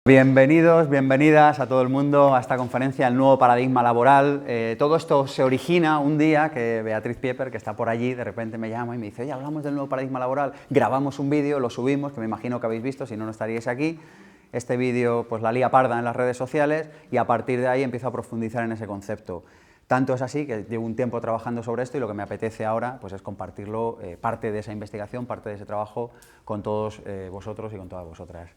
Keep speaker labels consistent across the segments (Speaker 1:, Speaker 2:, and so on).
Speaker 1: Bienvenidos, bienvenidas a todo el mundo a esta conferencia, el nuevo paradigma laboral. Todo esto se origina un día que Beatriz Pieper, que está por allí, de repente me llama y me dice: oye, hablamos del nuevo paradigma laboral, grabamos un vídeo, lo subimos, que me imagino que habéis visto, si no, no estaríais aquí. Este vídeo pues la lía parda en las redes sociales y a partir de ahí empiezo a profundizar en ese concepto. Tanto es así que llevo un tiempo trabajando sobre esto y lo que me apetece ahora pues es compartirlo, parte de esa investigación, parte de ese trabajo con todos vosotros y con todas vosotras.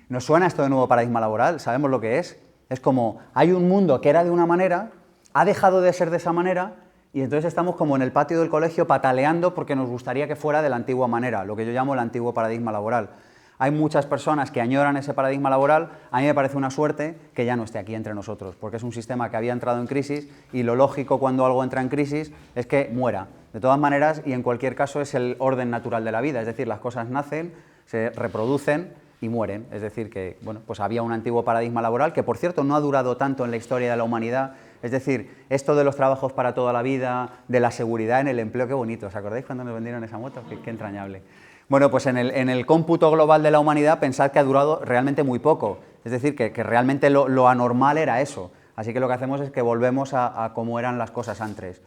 Speaker 1: ¿Nos suena esto de nuevo paradigma laboral? ¿Sabemos lo que es? Es como, hay un mundo que era de una manera, ha dejado de ser de esa manera y entonces estamos como en el patio del colegio pataleando porque nos gustaría que fuera de la antigua manera, lo que yo llamo el antiguo paradigma laboral. Hay muchas personas que añoran ese paradigma laboral, a mí me parece una suerte que ya no esté aquí entre nosotros, porque es un sistema que había entrado en crisis y lo lógico cuando algo entra en crisis es que muera. De todas maneras, y en cualquier caso, es el orden natural de la vida, es decir, las cosas nacen, se reproducen y mueren. Es decir, que bueno, pues había un antiguo paradigma laboral que, por cierto, no ha durado tanto en la historia de la humanidad. Es decir, esto de los trabajos para toda la vida, de la seguridad en el empleo, qué bonito. ¿Os acordáis cuando nos vendieron esa moto? Qué entrañable. Bueno, pues en el cómputo global de la humanidad pensad que ha durado realmente muy poco. Es decir, que realmente lo anormal era eso. Así que lo que hacemos es que volvemos a cómo eran las cosas antes.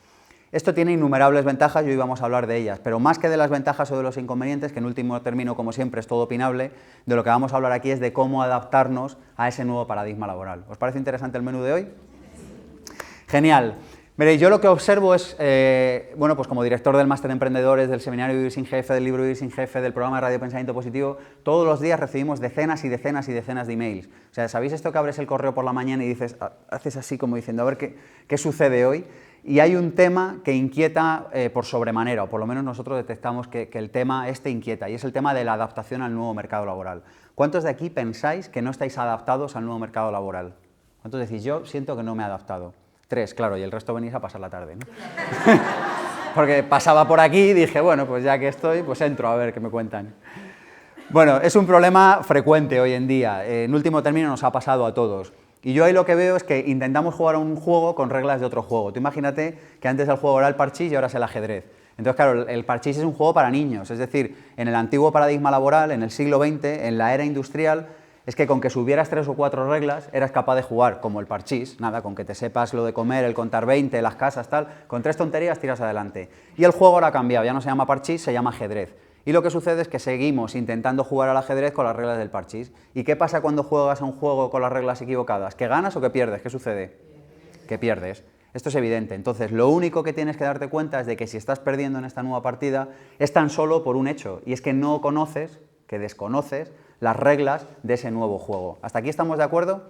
Speaker 1: Esto tiene innumerables ventajas y hoy vamos a hablar de ellas, pero más que de las ventajas o de los inconvenientes, que en último término, como siempre, es todo opinable, de lo que vamos a hablar aquí es de cómo adaptarnos a ese nuevo paradigma laboral. ¿Os parece interesante el menú de hoy? Genial. Veréis, yo lo que observo es, bueno, pues como director del Máster de Emprendedores, del Seminario Vivir sin Jefe, del libro Vivir sin Jefe, del programa de Radio Pensamiento Positivo, todos los días recibimos decenas y decenas y decenas de emails. O sea, ¿sabéis esto que abres el correo por la mañana y dices, haces así como diciendo, a ver qué sucede hoy? Y hay un tema que inquieta por sobremanera, o por lo menos nosotros detectamos que el tema inquieta, y es el tema de la adaptación al nuevo mercado laboral. ¿Cuántos de aquí pensáis que no estáis adaptados al nuevo mercado laboral? ¿Cuántos decís, yo siento que no me he adaptado? 3, claro, y el resto venís a pasar la tarde, ¿no? Porque pasaba por aquí y dije, bueno, pues ya que estoy, pues entro a ver qué me cuentan. Bueno, es un problema frecuente hoy en día, en último término nos ha pasado a todos. Y yo ahí lo que veo es que intentamos jugar a un juego con reglas de otro juego. Tú imagínate que antes el juego era el parchís y ahora es el ajedrez. Entonces, claro, el parchís es un juego para niños, es decir, en el antiguo paradigma laboral, en el siglo XX, en la era industrial, es que con que subieras 3 o 4 reglas eras capaz de jugar, como el parchís, nada, con que te sepas lo de comer, el contar 20, las casas, tal, con 3 tonterías tiras adelante. Y el juego ahora ha cambiado, ya no se llama parchís, se llama ajedrez. Y lo que sucede es que seguimos intentando jugar al ajedrez con las reglas del parchís. ¿Y qué pasa cuando juegas a un juego con las reglas equivocadas? ¿Que ganas o que pierdes? ¿Qué sucede? Que pierdes. Esto es evidente. Entonces, lo único que tienes que darte cuenta es de que si estás perdiendo en esta nueva partida es tan solo por un hecho, y es que no conoces, que desconoces, las reglas de ese nuevo juego. ¿Hasta aquí estamos de acuerdo?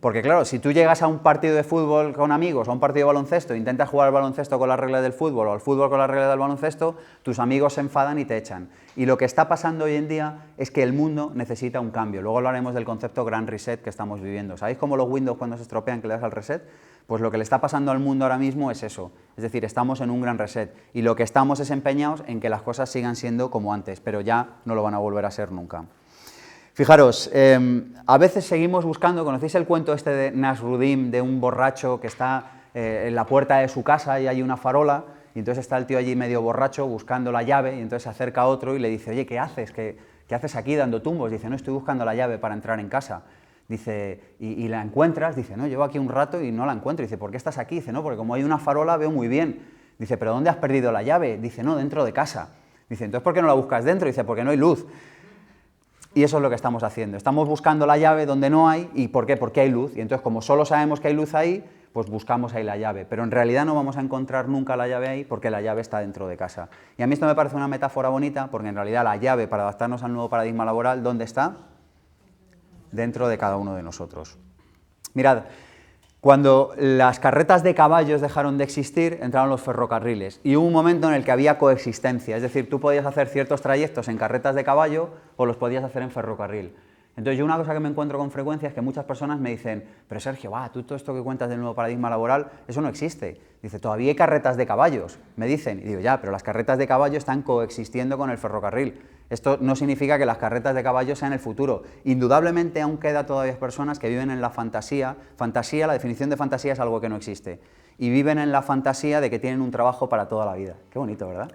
Speaker 1: Porque claro, si tú llegas a un partido de fútbol con amigos, o a un partido de baloncesto, e intentas jugar al baloncesto con las reglas del fútbol, o al fútbol con las reglas del baloncesto, tus amigos se enfadan y te echan. Y lo que está pasando hoy en día es que el mundo necesita un cambio. Luego hablaremos del concepto Gran Reset que estamos viviendo. ¿Sabéis cómo los Windows cuando se estropean que le das al reset? Pues lo que le está pasando al mundo ahora mismo es eso. Es decir, estamos en un gran reset. Y lo que estamos es empeñados en que las cosas sigan siendo como antes, pero ya no lo van a volver a ser nunca. Fijaros, a veces seguimos buscando, ¿conocéis el cuento este de Nasruddin, de un borracho que está en la puerta de su casa y hay una farola, y entonces está el tío allí medio borracho buscando la llave, y entonces se acerca a otro y le dice, oye, ¿qué haces? ¿Qué haces aquí dando tumbos? Dice, no, estoy buscando la llave para entrar en casa. Dice, ¿y la encuentras? Dice, no, llevo aquí un rato y no la encuentro. Dice, ¿por qué estás aquí? Dice, no, porque como hay una farola veo muy bien. Dice, ¿pero dónde has perdido la llave? Dice, no, dentro de casa. Dice, entonces, ¿por qué no la buscas dentro? Dice, porque no hay luz. Y eso es lo que estamos haciendo. Estamos buscando la llave donde no hay. ¿Y por qué? Porque hay luz. Y entonces, como solo sabemos que hay luz ahí, pues buscamos ahí la llave. Pero en realidad no vamos a encontrar nunca la llave ahí porque la llave está dentro de casa. Y a mí esto me parece una metáfora bonita porque en realidad la llave para adaptarnos al nuevo paradigma laboral, ¿dónde está? Dentro de cada uno de nosotros. Mirad, cuando las carretas de caballos dejaron de existir, entraron los ferrocarriles y hubo un momento en el que había coexistencia, es decir, tú podías hacer ciertos trayectos en carretas de caballo o los podías hacer en ferrocarril. Entonces yo una cosa que me encuentro con frecuencia es que muchas personas me dicen, pero Sergio, tú todo esto que cuentas del nuevo paradigma laboral, eso no existe. Dice, todavía hay carretas de caballos, me dicen, y digo, ya, pero las carretas de caballo están coexistiendo con el ferrocarril. Esto no significa que las carretas de caballo sean el futuro. Indudablemente aún queda todavía personas que viven en la fantasía. Fantasía, la definición de fantasía es algo que no existe. Y viven en la fantasía de que tienen un trabajo para toda la vida. Qué bonito, ¿verdad?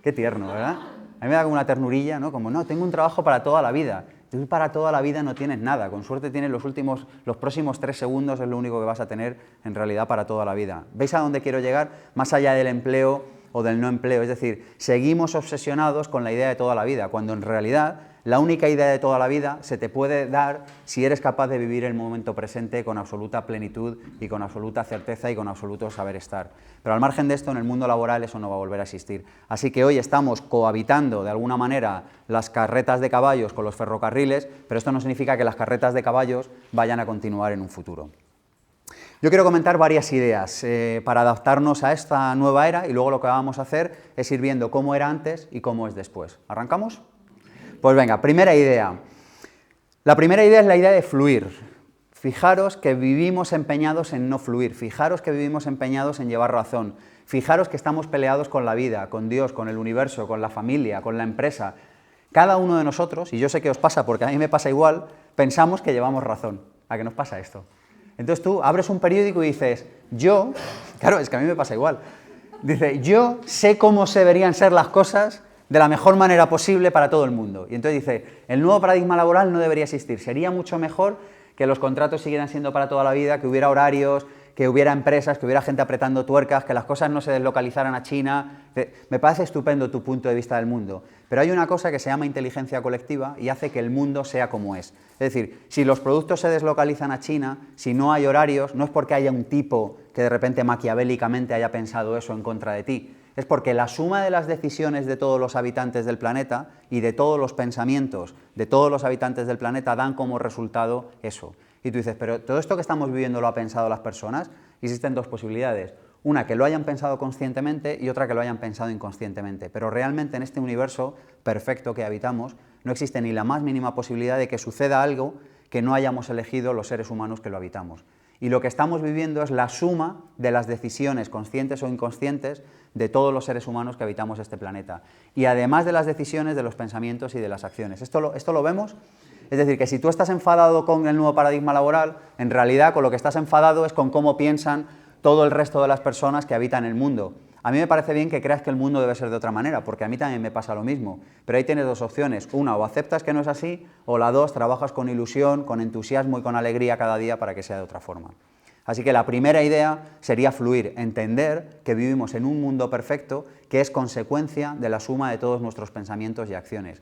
Speaker 1: Qué tierno, ¿verdad? A mí me da como una ternurilla, ¿no? Como, no, tengo un trabajo para toda la vida. Tú para toda la vida no tienes nada, con suerte tienes los próximos 3 segundos es lo único que vas a tener en realidad para toda la vida. ¿Veis a dónde quiero llegar? Más allá del empleo o del no empleo, es decir, seguimos obsesionados con la idea de toda la vida, cuando en realidad la única idea de toda la vida se te puede dar si eres capaz de vivir el momento presente con absoluta plenitud y con absoluta certeza y con absoluto saber estar. Pero al margen de esto, en el mundo laboral eso no va a volver a existir. Así que hoy estamos cohabitando de alguna manera las carretas de caballos con los ferrocarriles, pero esto no significa que las carretas de caballos vayan a continuar en un futuro. Yo quiero comentar varias ideas para adaptarnos a esta nueva era y luego lo que vamos a hacer es ir viendo cómo era antes y cómo es después. ¿Arrancamos? Pues venga, primera idea. La primera idea es la idea de fluir. Fijaros que vivimos empeñados en no fluir, fijaros que vivimos empeñados en llevar razón, fijaros que estamos peleados con la vida, con Dios, con el universo, con la familia, con la empresa. Cada uno de nosotros, y yo sé que os pasa porque a mí me pasa igual, pensamos que llevamos razón. ¿A qué nos pasa esto? Entonces tú abres un periódico y dices, claro, es que a mí me pasa igual, dice, yo sé cómo se deberían ser las cosas de la mejor manera posible para todo el mundo. Y entonces dice, el nuevo paradigma laboral no debería existir, sería mucho mejor que los contratos siguieran siendo para toda la vida, que hubiera horarios, que hubiera empresas, que hubiera gente apretando tuercas, que las cosas no se deslocalizaran a China. Me parece estupendo tu punto de vista del mundo, pero hay una cosa que se llama inteligencia colectiva y hace que el mundo sea como es. Es decir, si los productos se deslocalizan a China, si no hay horarios, no es porque haya un tipo que de repente maquiavélicamente haya pensado eso en contra de ti, es porque la suma de las decisiones de todos los habitantes del planeta y de todos los pensamientos de todos los habitantes del planeta dan como resultado eso. Y tú dices, pero todo esto que estamos viviendo lo ha pensado las personas. Existen dos posibilidades. Una, que lo hayan pensado conscientemente y otra, que lo hayan pensado inconscientemente. Pero realmente en este universo perfecto que habitamos no existe ni la más mínima posibilidad de que suceda algo que no hayamos elegido los seres humanos que lo habitamos. Y lo que estamos viviendo es la suma de las decisiones conscientes o inconscientes de todos los seres humanos que habitamos este planeta. Y además de las decisiones, de los pensamientos y de las acciones. ¿Esto lo vemos? Es decir, que si tú estás enfadado con el nuevo paradigma laboral, en realidad con lo que estás enfadado es con cómo piensan todo el resto de las personas que habitan el mundo. A mí me parece bien que creas que el mundo debe ser de otra manera, porque a mí también me pasa lo mismo. Pero ahí tienes dos opciones. Una, o aceptas que no es así, o la dos, trabajas con ilusión, con entusiasmo y con alegría cada día para que sea de otra forma. Así que la primera idea sería fluir, entender que vivimos en un mundo perfecto que es consecuencia de la suma de todos nuestros pensamientos y acciones.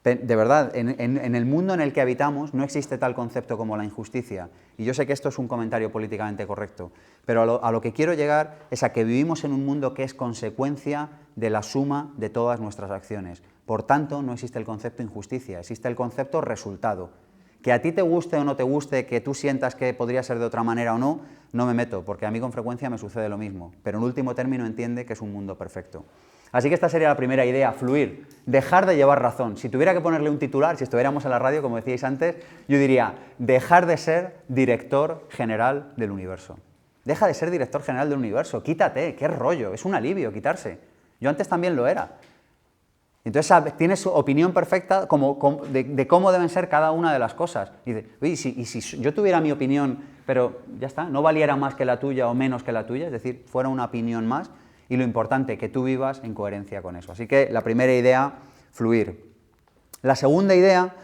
Speaker 1: De verdad, en el mundo en el que habitamos no existe tal concepto como la injusticia. Y yo sé que esto es un comentario políticamente correcto, pero a lo que quiero llegar es a que vivimos en un mundo que es consecuencia de la suma de todas nuestras acciones. Por tanto, no existe el concepto injusticia, existe el concepto resultado. Que a ti te guste o no te guste, que tú sientas que podría ser de otra manera o no, no me meto, porque a mí con frecuencia me sucede lo mismo. Pero en último término entiende que es un mundo perfecto. Así que esta sería la primera idea, fluir, dejar de llevar razón. Si tuviera que ponerle un titular, si estuviéramos en la radio, como decíais antes, yo diría, dejar de ser director general del universo. Deja de ser director general del universo, quítate, qué rollo, es un alivio quitarse. Yo antes también lo era. Entonces tienes opinión perfecta de cómo deben ser cada una de las cosas. Y dices, oye, y si yo tuviera mi opinión, pero ya está, no valiera más que la tuya o menos que la tuya, es decir, fuera una opinión más, y lo importante, que tú vivas en coherencia con eso. Así que la primera idea, fluir. La segunda idea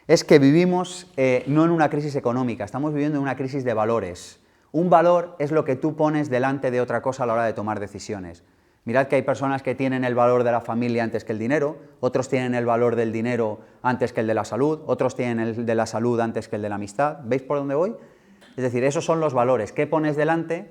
Speaker 1: es que vivimos no en una crisis económica, estamos viviendo en una crisis de valores. Un valor es lo que tú pones delante de otra cosa a la hora de tomar decisiones. Mirad que hay personas que tienen el valor de la familia antes que el dinero, otros tienen el valor del dinero antes que el de la salud, otros tienen el de la salud antes que el de la amistad. ¿Veis por dónde voy? Es decir, esos son los valores. ¿Qué pones delante?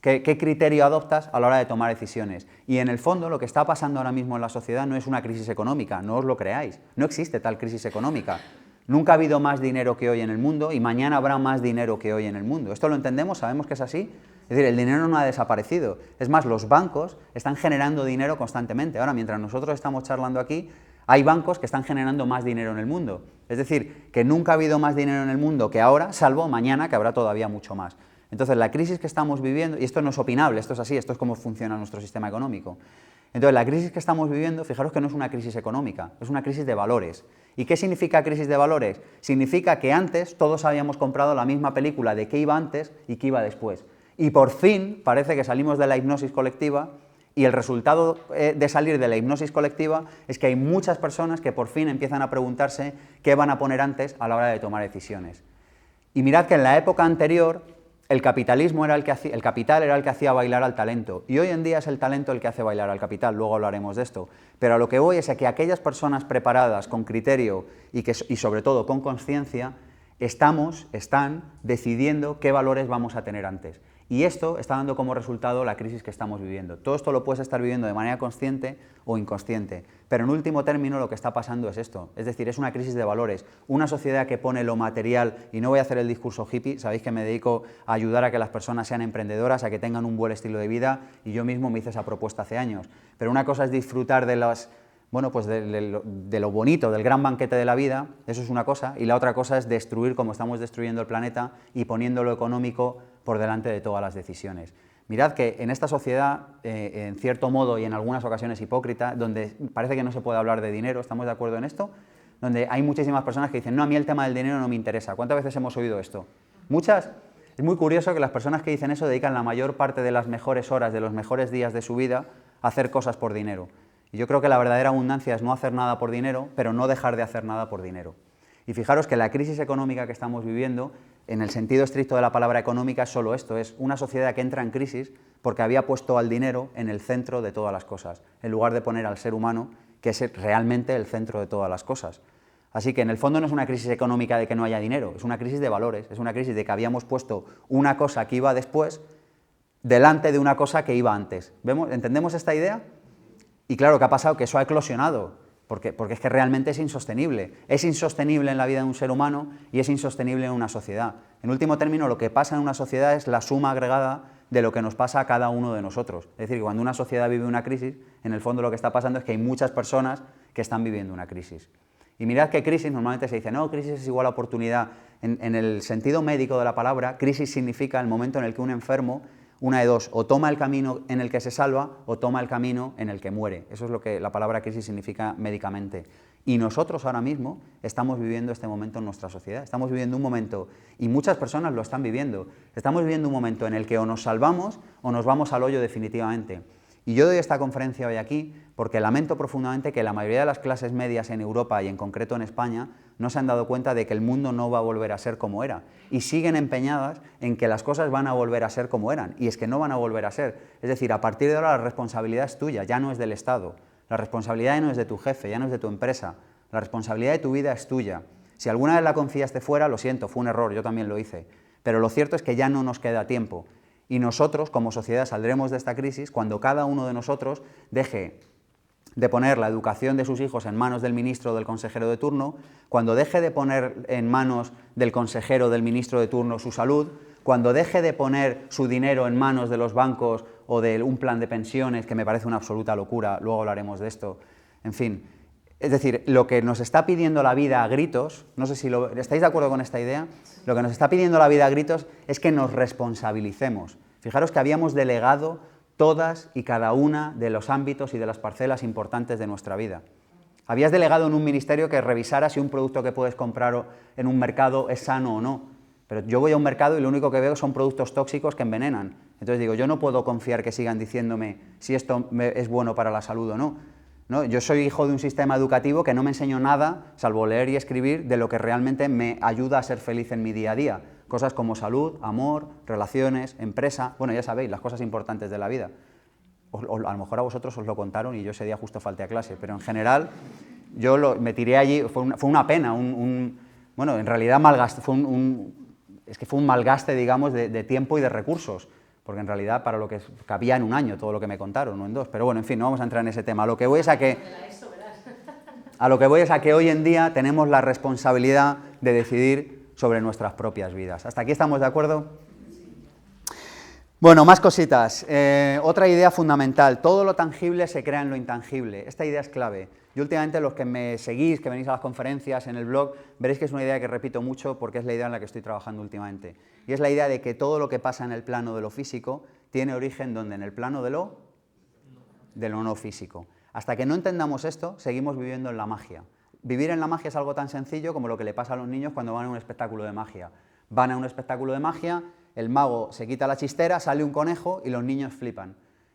Speaker 1: ¿Qué criterio adoptas a la hora de tomar decisiones? Y en el fondo lo que está pasando ahora mismo en la sociedad no es una crisis económica, no os lo creáis, no existe tal crisis económica. Nunca ha habido más dinero que hoy en el mundo y mañana habrá más dinero que hoy en el mundo. ¿Esto lo entendemos? ¿Sabemos que es así? Es decir, el dinero no ha desaparecido. Es más, los bancos están generando dinero constantemente. Ahora, mientras nosotros estamos charlando aquí, hay bancos que están generando más dinero en el mundo. Es decir, que nunca ha habido más dinero en el mundo que ahora, salvo mañana, que habrá todavía mucho más. Entonces, la crisis que estamos viviendo, y esto no es opinable, esto es así, esto es cómo funciona nuestro sistema económico. Entonces, la crisis que estamos viviendo, fijaros que no es una crisis económica, es una crisis de valores. ¿Y qué significa crisis de valores? Significa que antes todos habíamos comprado la misma película de qué iba antes y qué iba después. Y por fin parece que salimos de la hipnosis colectiva Y el resultado de salir de la hipnosis colectiva es que hay muchas personas que por fin empiezan a preguntarse qué van a poner antes a la hora de tomar decisiones. Y mirad que en la época anterior el capitalismo era el capital era el que hacía bailar al talento, y hoy en día es el talento el que hace bailar al capital, luego hablaremos de esto. Pero a lo que voy es a que aquellas personas preparadas, con criterio y sobre todo con conciencia, están decidiendo qué valores vamos a tener antes. Y esto está dando como resultado la crisis que estamos viviendo. Todo esto lo puedes estar viviendo de manera consciente o inconsciente, pero en último término lo que está pasando es esto, es decir, es una crisis de valores, una sociedad que pone lo material, y no voy a hacer el discurso hippie, sabéis que me dedico a ayudar a que las personas sean emprendedoras, a que tengan un buen estilo de vida, y yo mismo me hice esa propuesta hace años, pero una cosa es disfrutar de las... Bueno, pues de lo bonito, del gran banquete de la vida, eso es una cosa, y la otra cosa es destruir como estamos destruyendo el planeta y poniendo lo económico por delante de todas las decisiones. Mirad que en esta sociedad, en cierto modo y en algunas ocasiones hipócrita, donde parece que no se puede hablar de dinero, ¿estamos de acuerdo en esto? Donde hay muchísimas personas que dicen, no, a mí el tema del dinero no me interesa. ¿Cuántas veces hemos oído esto? ¿Muchas? Es muy curioso que las personas que dicen eso dedican la mayor parte de las mejores horas, de los mejores días de su vida a hacer cosas por dinero. Y yo creo que la verdadera abundancia es no hacer nada por dinero, pero no dejar de hacer nada por dinero. Y fijaros que la crisis económica que estamos viviendo, en el sentido estricto de la palabra económica, es solo esto, es una sociedad que entra en crisis porque había puesto al dinero en el centro de todas las cosas, en lugar de poner al ser humano, que es realmente el centro de todas las cosas. Así que en el fondo no es una crisis económica de que no haya dinero, es una crisis de valores, es una crisis de que habíamos puesto una cosa que iba después delante de una cosa que iba antes. ¿Vemos? ¿Entendemos esta idea? Y claro, ¿qué ha pasado? Que eso ha eclosionado, porque es que realmente es insostenible. Es insostenible en la vida de un ser humano y es insostenible en una sociedad. En último término, lo que pasa en una sociedad es la suma agregada de lo que nos pasa a cada uno de nosotros. Es decir, cuando una sociedad vive una crisis, en el fondo lo que está pasando es que hay muchas personas que están viviendo una crisis. Y mirad que crisis normalmente se dice, no, crisis es igual a oportunidad. En el sentido médico de la palabra, crisis significa el momento en el que un enfermo, una de dos, o toma el camino en el que se salva o toma el camino en el que muere. Eso es lo que la palabra crisis significa médicamente. Y nosotros ahora mismo estamos viviendo este momento en nuestra sociedad. Estamos viviendo un momento, y muchas personas lo están viviendo, estamos viviendo un momento en el que o nos salvamos o nos vamos al hoyo definitivamente. Y yo doy esta conferencia hoy aquí porque lamento profundamente que la mayoría de las clases medias en Europa y en concreto en España no se han dado cuenta de que el mundo no va a volver a ser como era y siguen empeñadas en que las cosas van a volver a ser como eran, y es que no van a volver a ser. Es decir, a partir de ahora la responsabilidad es tuya, ya no es del Estado. La responsabilidad ya no es de tu jefe, ya no es de tu empresa. La responsabilidad de tu vida es tuya. Si alguna vez la confiaste fuera, lo siento, fue un error, yo también lo hice. Pero lo cierto es que ya no nos queda tiempo. Y nosotros, como sociedad, saldremos de esta crisis cuando cada uno de nosotros deje de poner la educación de sus hijos en manos del ministro o del consejero de turno, cuando deje de poner en manos del consejero o del ministro de turno su salud, cuando deje de poner su dinero en manos de los bancos o de un plan de pensiones, que me parece una absoluta locura, luego hablaremos de esto, en fin. Es decir, lo que nos está pidiendo la vida a gritos, no sé si ¿estáis de acuerdo con esta idea? Lo que nos está pidiendo la vida a gritos es que nos responsabilicemos. Fijaros que habíamos delegado todas y cada una de los ámbitos y de las parcelas importantes de nuestra vida. Habías delegado en un ministerio que revisara si un producto que puedes comprar en un mercado es sano o no. Pero yo voy a un mercado y lo único que veo son productos tóxicos que envenenan. Entonces digo, yo no puedo confiar que sigan diciéndome si esto es bueno para la salud o no. ¿No? Yo soy hijo de un sistema educativo que no me enseñó nada, salvo leer y escribir, de lo que realmente me ayuda a ser feliz en mi día a día. Cosas como salud, amor, relaciones, empresa, bueno, ya sabéis, las cosas importantes de la vida. A lo mejor a vosotros os lo contaron y yo ese día justo falté a clase, pero en general yo me tiré allí, fue una pena, bueno, en realidad fue un malgaste, digamos, de tiempo y de recursos, porque en realidad para lo que cabía en un año todo lo que me contaron, no en dos, pero bueno, en fin, no vamos a entrar en ese tema. A lo que voy es a que hoy en día tenemos la responsabilidad de decidir sobre nuestras propias vidas. ¿Hasta aquí estamos de acuerdo? Bueno, más cositas. Otra idea fundamental, todo lo tangible se crea en lo intangible. Esta idea es clave. Yo últimamente, los que me seguís, que venís a las conferencias, en el blog, veréis que es una idea que repito mucho porque es la idea en la que estoy trabajando últimamente. Y es la idea de que todo lo que pasa en el plano de lo físico tiene origen ¿dónde? En el plano de lo no físico. Hasta que no entendamos esto, seguimos viviendo en la magia. Vivir en la magia es algo tan sencillo como lo que le pasa a los niños cuando van a un espectáculo de magia. Van a un espectáculo de magia, el mago se quita la chistera, sale un conejo y los niños flipan.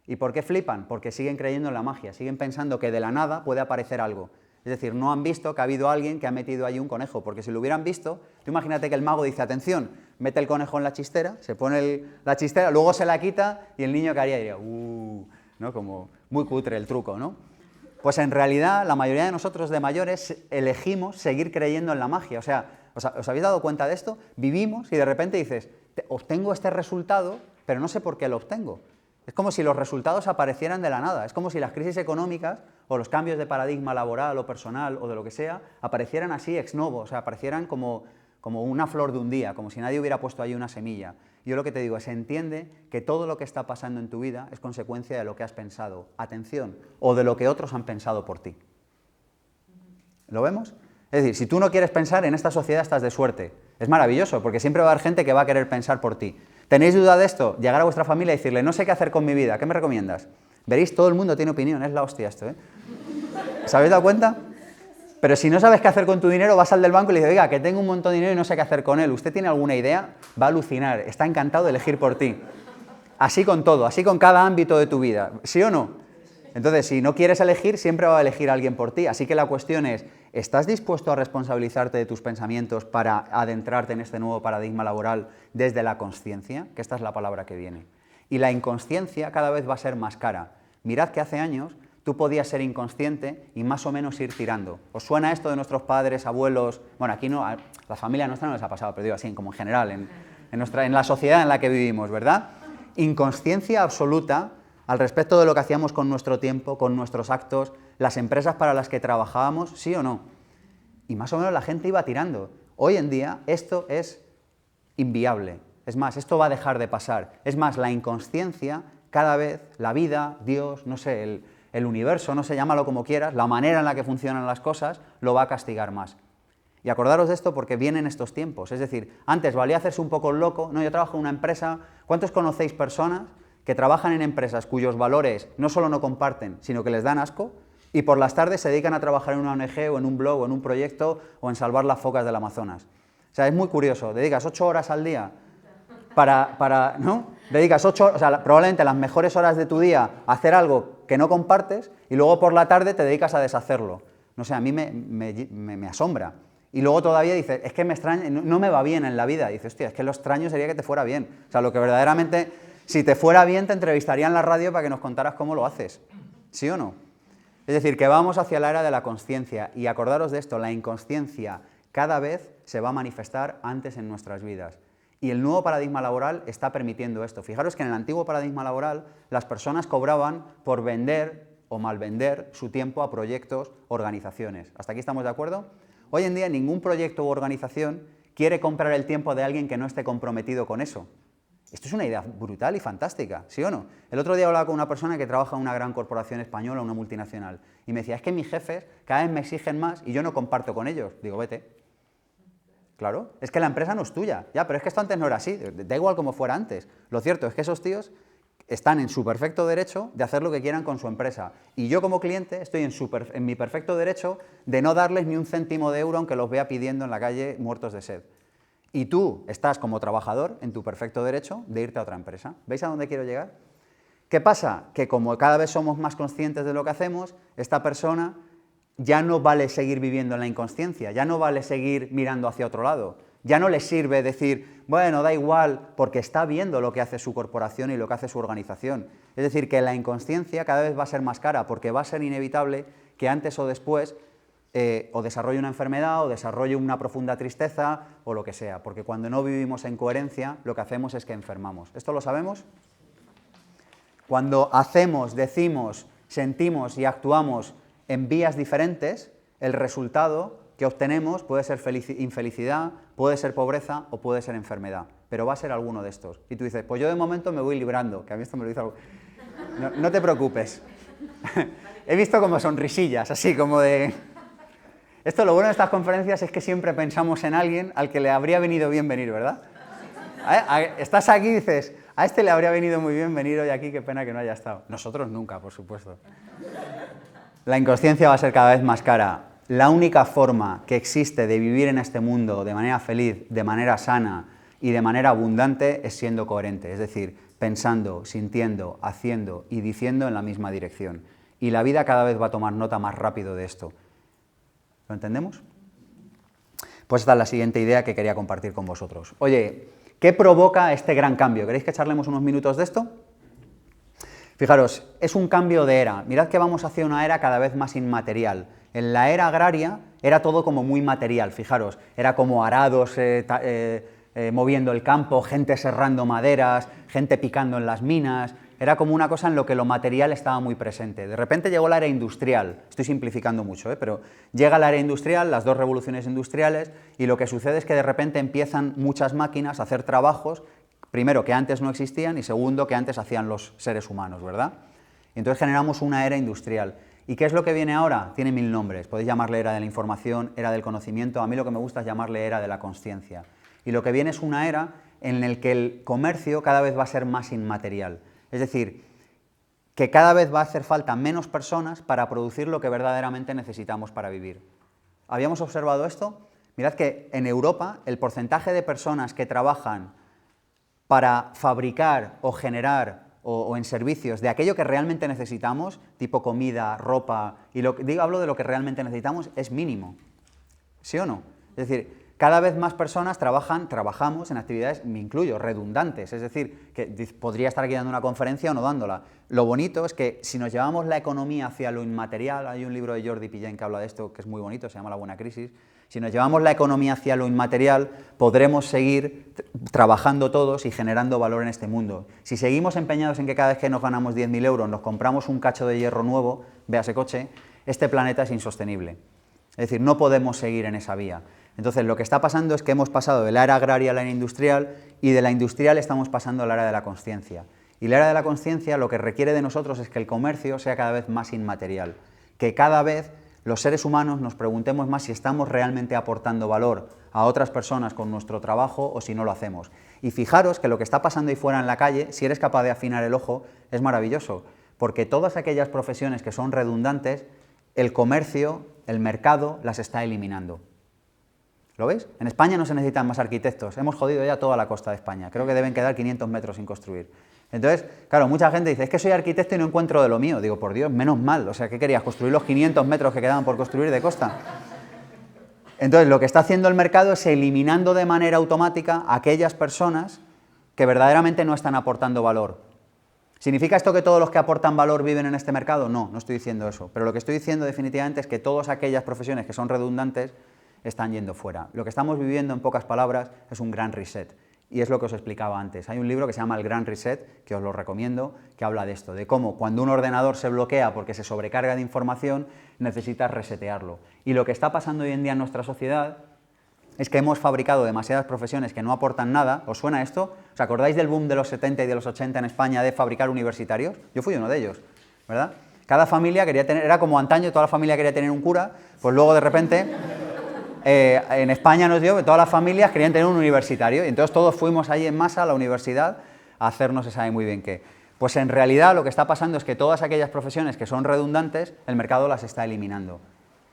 Speaker 1: ¿Y por qué flipan? Porque siguen creyendo en la magia, siguen pensando que de la nada puede aparecer algo. Es decir, no han visto que ha habido alguien que ha metido ahí un conejo, porque si lo hubieran visto, tú imagínate que el mago dice, atención, mete el conejo en la chistera, se pone la chistera, luego se la quita y el niño que haría diría, ¿no? Como muy cutre el truco, ¿no? Pues en realidad la mayoría de nosotros de mayores elegimos seguir creyendo en la magia. O sea, ¿os habéis dado cuenta de esto? Vivimos y de repente dices, obtengo este resultado, pero no sé por qué lo obtengo. Es como si los resultados aparecieran de la nada, es como si las crisis económicas o los cambios de paradigma laboral o personal o de lo que sea aparecieran así ex novo, o sea, aparecieran como una flor de un día, como si nadie hubiera puesto ahí una semilla. Yo lo que te digo es, entiende que todo lo que está pasando en tu vida es consecuencia de lo que has pensado, atención, o de lo que otros han pensado por ti. ¿Lo vemos? Es decir, si tú no quieres pensar, en esta sociedad estás de suerte. Es maravilloso, porque siempre va a haber gente que va a querer pensar por ti. ¿Tenéis duda de esto? Llegar a vuestra familia y decirle, no sé qué hacer con mi vida, ¿qué me recomiendas? Veréis, todo el mundo tiene opinión, es la hostia esto, ¿eh? ¿Os habéis dado cuenta? Pero si no sabes qué hacer con tu dinero, vas al del banco y le dices, oiga, que tengo un montón de dinero y no sé qué hacer con él. ¿Usted tiene alguna idea? Va a alucinar, está encantado de elegir por ti. Así con todo, así con cada ámbito de tu vida, ¿sí o no? Entonces, si no quieres elegir, siempre va a elegir alguien por ti. Así que la cuestión es, ¿estás dispuesto a responsabilizarte de tus pensamientos para adentrarte en este nuevo paradigma laboral desde la consciencia? Que esta es la palabra que viene. Y la inconsciencia cada vez va a ser más cara. Mirad que hace años tú podías ser inconsciente y más o menos ir tirando. ¿Os suena esto de nuestros padres, abuelos? Bueno, aquí no, a la familia nuestra no les ha pasado, pero digo así, como en general, en la sociedad en la que vivimos, ¿verdad? Inconsciencia absoluta al respecto de lo que hacíamos con nuestro tiempo, con nuestros actos, las empresas para las que trabajábamos, ¿sí o no? Y más o menos la gente iba tirando. Hoy en día esto es inviable. Es más, esto va a dejar de pasar. Es más, la inconsciencia, cada vez, la vida, Dios, no sé, el universo, no sé, llámalo como quieras, la manera en la que funcionan las cosas, lo va a castigar más. Y acordaros de esto porque vienen estos tiempos. Es decir, antes valía hacerse un poco el loco. No, yo trabajo en una empresa. ¿Cuántos conocéis personas que trabajan en empresas cuyos valores no solo no comparten, sino que les dan asco, y por las tardes se dedican a trabajar en una ONG o en un blog o en un proyecto o en salvar las focas del Amazonas? O sea, es muy curioso, dedicas 8 horas al día ¿no? Dedicas 8 horas, o sea, probablemente las mejores horas de tu día a hacer algo que no compartes y luego por la tarde te dedicas a deshacerlo. No sé, a mí me asombra. Y luego todavía dices, es que me extraña, no me va bien en la vida. Y dices, hostia, es que lo extraño sería que te fuera bien. O sea, lo que verdaderamente... Si te fuera bien, te entrevistaría en la radio para que nos contaras cómo lo haces. ¿Sí o no? Es decir, que vamos hacia la era de la consciencia. Y acordaros de esto, la inconsciencia cada vez se va a manifestar antes en nuestras vidas. Y el nuevo paradigma laboral está permitiendo esto. Fijaros que en el antiguo paradigma laboral las personas cobraban por vender o malvender su tiempo a proyectos, organizaciones. ¿Hasta aquí estamos de acuerdo? Hoy en día ningún proyecto u organización quiere comprar el tiempo de alguien que no esté comprometido con eso. Esto es una idea brutal y fantástica, ¿sí o no? El otro día hablaba con una persona que trabaja en una gran corporación española, una multinacional, y me decía, es que mis jefes cada vez me exigen más y yo no comparto con ellos. Digo, vete. Claro, es que la empresa no es tuya. Ya, pero es que esto antes no era así, da igual como fuera antes. Lo cierto es que esos tíos están en su perfecto derecho de hacer lo que quieran con su empresa. Y yo como cliente estoy en mi perfecto derecho de no darles ni un céntimo de euro aunque los vea pidiendo en la calle muertos de sed. Y tú estás como trabajador en tu perfecto derecho de irte a otra empresa. ¿Veis a dónde quiero llegar? ¿Qué pasa? Que como cada vez somos más conscientes de lo que hacemos, esta persona ya no vale seguir viviendo en la inconsciencia, ya no vale seguir mirando hacia otro lado. Ya no le sirve decir, bueno, da igual, porque está viendo lo que hace su corporación y lo que hace su organización. Es decir, que la inconsciencia cada vez va a ser más cara, porque va a ser inevitable que antes o después o desarrolle una enfermedad, o desarrolle una profunda tristeza, o lo que sea, porque cuando no vivimos en coherencia, lo que hacemos es que enfermamos. ¿Esto lo sabemos? Cuando hacemos, decimos, sentimos y actuamos en vías diferentes, el resultado que obtenemos puede ser infelicidad, puede ser pobreza o puede ser enfermedad, pero va a ser alguno de estos. Y tú dices, pues yo de momento me voy librando, que a mí esto me lo dice algo. No te preocupes. He visto como sonrisillas, así como de... Esto, lo bueno de estas conferencias es que siempre pensamos en alguien al que le habría venido bien venir, ¿verdad? Estás aquí y dices, a este le habría venido muy bien venir hoy aquí, qué pena que no haya estado. Nosotros nunca, por supuesto. La inconsciencia va a ser cada vez más cara. La única forma que existe de vivir en este mundo de manera feliz, de manera sana Y de manera abundante es siendo coherente, es decir, pensando, sintiendo, haciendo y diciendo en la misma dirección. Y la vida cada vez va a tomar nota más rápido de esto. ¿Lo entendemos? Pues esta es la siguiente idea que quería compartir con vosotros. Oye, ¿qué provoca este gran cambio? ¿Queréis que charlemos unos minutos de esto? Fijaros, es un cambio de era. Mirad que vamos hacia una era cada vez más inmaterial. En la era agraria era todo como muy material, fijaros, era como arados moviendo el campo, gente serrando maderas, gente picando en las minas, era como una cosa en lo que lo material estaba muy presente. De repente llegó la era industrial, estoy simplificando mucho, pero llega la era industrial, las dos revoluciones industriales, y lo que sucede es que de repente empiezan muchas máquinas a hacer trabajos, primero, que antes no existían, y segundo, que antes hacían los seres humanos, ¿verdad? Y entonces generamos una era industrial. ¿Y qué es lo que viene ahora? Tiene 1000 nombres, podéis llamarle era de la información, era del conocimiento, a mí lo que me gusta es llamarle era de la consciencia. Y lo que viene es una era en la que el comercio cada vez va a ser más inmaterial. Es decir, que cada vez va a hacer falta menos personas para producir lo que verdaderamente necesitamos para vivir. ¿Habíamos observado esto? Mirad que en Europa el porcentaje de personas que trabajan para fabricar o generar o en servicios de aquello que realmente necesitamos, tipo comida, ropa, y hablo de lo que realmente necesitamos, es mínimo. ¿Sí o no? Es decir, cada vez más personas trabajamos en actividades, me incluyo, redundantes, es decir, que podría estar aquí dando una conferencia o no dándola. Lo bonito es que si nos llevamos la economía hacia lo inmaterial, hay un libro de Jordi Pillén que habla de esto, que es muy bonito, se llama La Buena Crisis, si nos llevamos la economía hacia lo inmaterial, podremos seguir trabajando todos y generando valor en este mundo. Si seguimos empeñados en que cada vez que nos ganamos 10.000 euros nos compramos un cacho de hierro nuevo, véase coche, este planeta es insostenible. Es decir, no podemos seguir en esa vía. Entonces, lo que está pasando es que hemos pasado de la era agraria a la era industrial y de la industrial estamos pasando a la era de la consciencia. Y la era de la consciencia lo que requiere de nosotros es que el comercio sea cada vez más inmaterial, que cada vez los seres humanos nos preguntemos más si estamos realmente aportando valor a otras personas con nuestro trabajo o si no lo hacemos. Y fijaros que lo que está pasando ahí fuera en la calle, si eres capaz de afinar el ojo, es maravilloso, porque todas aquellas profesiones que son redundantes, el comercio, el mercado, las está eliminando. ¿Lo veis? En España no se necesitan más arquitectos, hemos jodido ya toda la costa de España, creo que deben quedar 500 metros sin construir. Entonces, claro, mucha gente dice, es que soy arquitecto y no encuentro de lo mío. Digo, por Dios, menos mal, o sea, ¿qué querías? ¿Construir los 500 metros que quedaban por construir de costa? Entonces, lo que está haciendo el mercado es eliminando de manera automática a aquellas personas que verdaderamente no están aportando valor. ¿Significa esto que todos los que aportan valor viven en este mercado? No, no estoy diciendo eso, pero lo que estoy diciendo definitivamente es que todas aquellas profesiones que son redundantes están yendo fuera. Lo que estamos viviendo, en pocas palabras, es un gran reset. Y es lo que os explicaba antes. Hay un libro que se llama El Gran Reset, que os lo recomiendo, que habla de esto, de cómo cuando un ordenador se bloquea porque se sobrecarga de información, necesitas resetearlo. Y lo que está pasando hoy en día en nuestra sociedad es que hemos fabricado demasiadas profesiones que no aportan nada. ¿Os suena esto? ¿Os acordáis del boom de los 70 y de los 80 en España de fabricar universitarios? Yo fui uno de ellos, ¿verdad? Cada familia quería tener, era como antaño, toda la familia quería tener un cura, pues luego de repente... en España nos dio que todas las familias querían tener un universitario y entonces todos fuimos ahí en masa a la universidad a hacernos se sabe muy bien qué. Pues en realidad lo que está pasando es que todas aquellas profesiones que son redundantes, el mercado las está eliminando.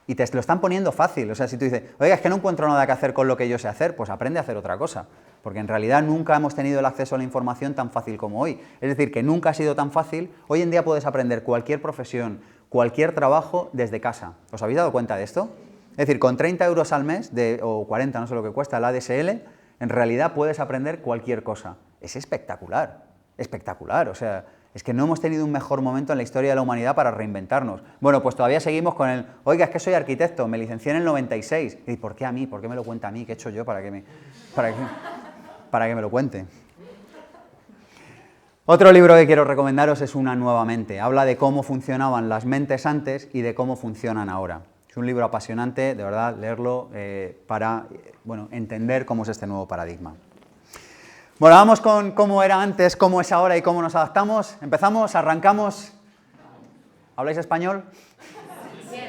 Speaker 1: Y te lo están poniendo fácil, o sea, si tú dices, oiga, es que no encuentro nada que hacer con lo que yo sé hacer, pues aprende a hacer otra cosa, porque en realidad nunca hemos tenido el acceso a la información tan fácil como hoy. Es decir, que nunca ha sido tan fácil, hoy en día puedes aprender cualquier profesión, cualquier trabajo desde casa. ¿Os habéis dado cuenta de esto? Es decir, con 30 euros al mes, o 40, no sé lo que cuesta, el ADSL, en realidad puedes aprender cualquier cosa. Es espectacular, espectacular. O sea, es que no hemos tenido un mejor momento en la historia de la humanidad para reinventarnos. Bueno, pues todavía seguimos con el, oiga, es que soy arquitecto, me licencié en el 96. ¿Y por qué a mí? ¿Por qué me lo cuenta a mí? ¿Qué he hecho yo para que me lo cuente? Otro libro que quiero recomendaros es Una nueva mente. Habla de cómo funcionaban las mentes antes y de cómo funcionan ahora. Es un libro apasionante, de verdad, leerlo para entender cómo es este nuevo paradigma. Bueno, vamos con cómo era antes, cómo es ahora y cómo nos adaptamos. Empezamos, arrancamos. ¿Habláis español? Sí.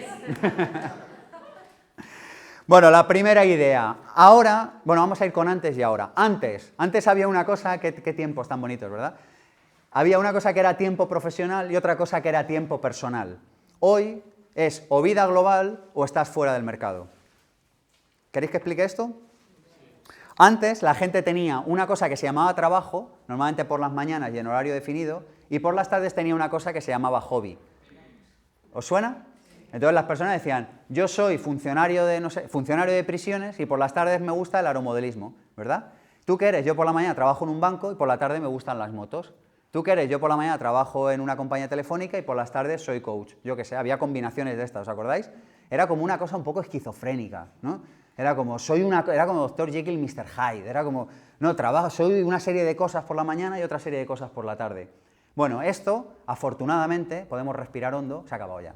Speaker 1: Bueno, la primera idea. Ahora, vamos a ir con antes y ahora. Antes había una cosa, qué tiempos tan bonitos, ¿verdad? Había una cosa que era tiempo profesional y otra cosa que era tiempo personal. Hoy es o vida global o estás fuera del mercado. ¿Queréis que explique esto? Antes la gente tenía una cosa que se llamaba trabajo, normalmente por las mañanas y en horario definido, y por las tardes tenía una cosa que se llamaba hobby. ¿Os suena? Entonces las personas decían, yo soy funcionario de, no sé, funcionario de prisiones y por las tardes me gusta el aeromodelismo, ¿verdad? ¿Tú qué eres? Yo por la mañana trabajo en un banco y por la tarde me gustan las motos. ¿Tú qué eres? Yo por la mañana trabajo en una compañía telefónica y por las tardes soy coach. Yo qué sé, había combinaciones de estas, ¿os acordáis? Era como una cosa un poco esquizofrénica, ¿no? Era como, era como Dr. Jekyll y Mr. Hyde, era como, no, trabajo, soy una serie de cosas por la mañana y otra serie de cosas por la tarde. Bueno, esto, afortunadamente, podemos respirar hondo, se ha acabado ya.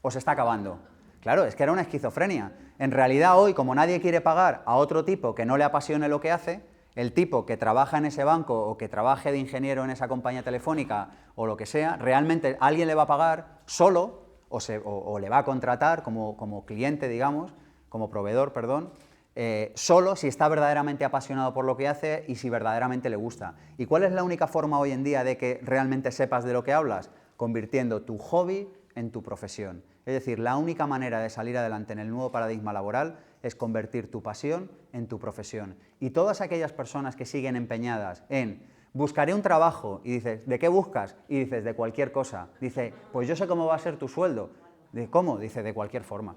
Speaker 1: O se está acabando. Claro, es que era una esquizofrenia. En realidad hoy, como nadie quiere pagar a otro tipo que no le apasione lo que hace, el tipo que trabaja en ese banco o que trabaje de ingeniero en esa compañía telefónica o lo que sea, realmente alguien le va a pagar solo o le va a contratar como cliente, digamos, como proveedor, perdón, solo si está verdaderamente apasionado por lo que hace y si verdaderamente le gusta. ¿Y cuál es la única forma hoy en día de que realmente sepas de lo que hablas? Convirtiendo tu hobby en tu profesión. Es decir, la única manera de salir adelante en el nuevo paradigma laboral es convertir tu pasión en tu profesión. Y todas aquellas personas que siguen empeñadas en buscaré un trabajo y dices, ¿de qué buscas? Y dices, de cualquier cosa. Dice, pues yo sé cómo va a ser tu sueldo. ¿De cómo? Dice, de cualquier forma.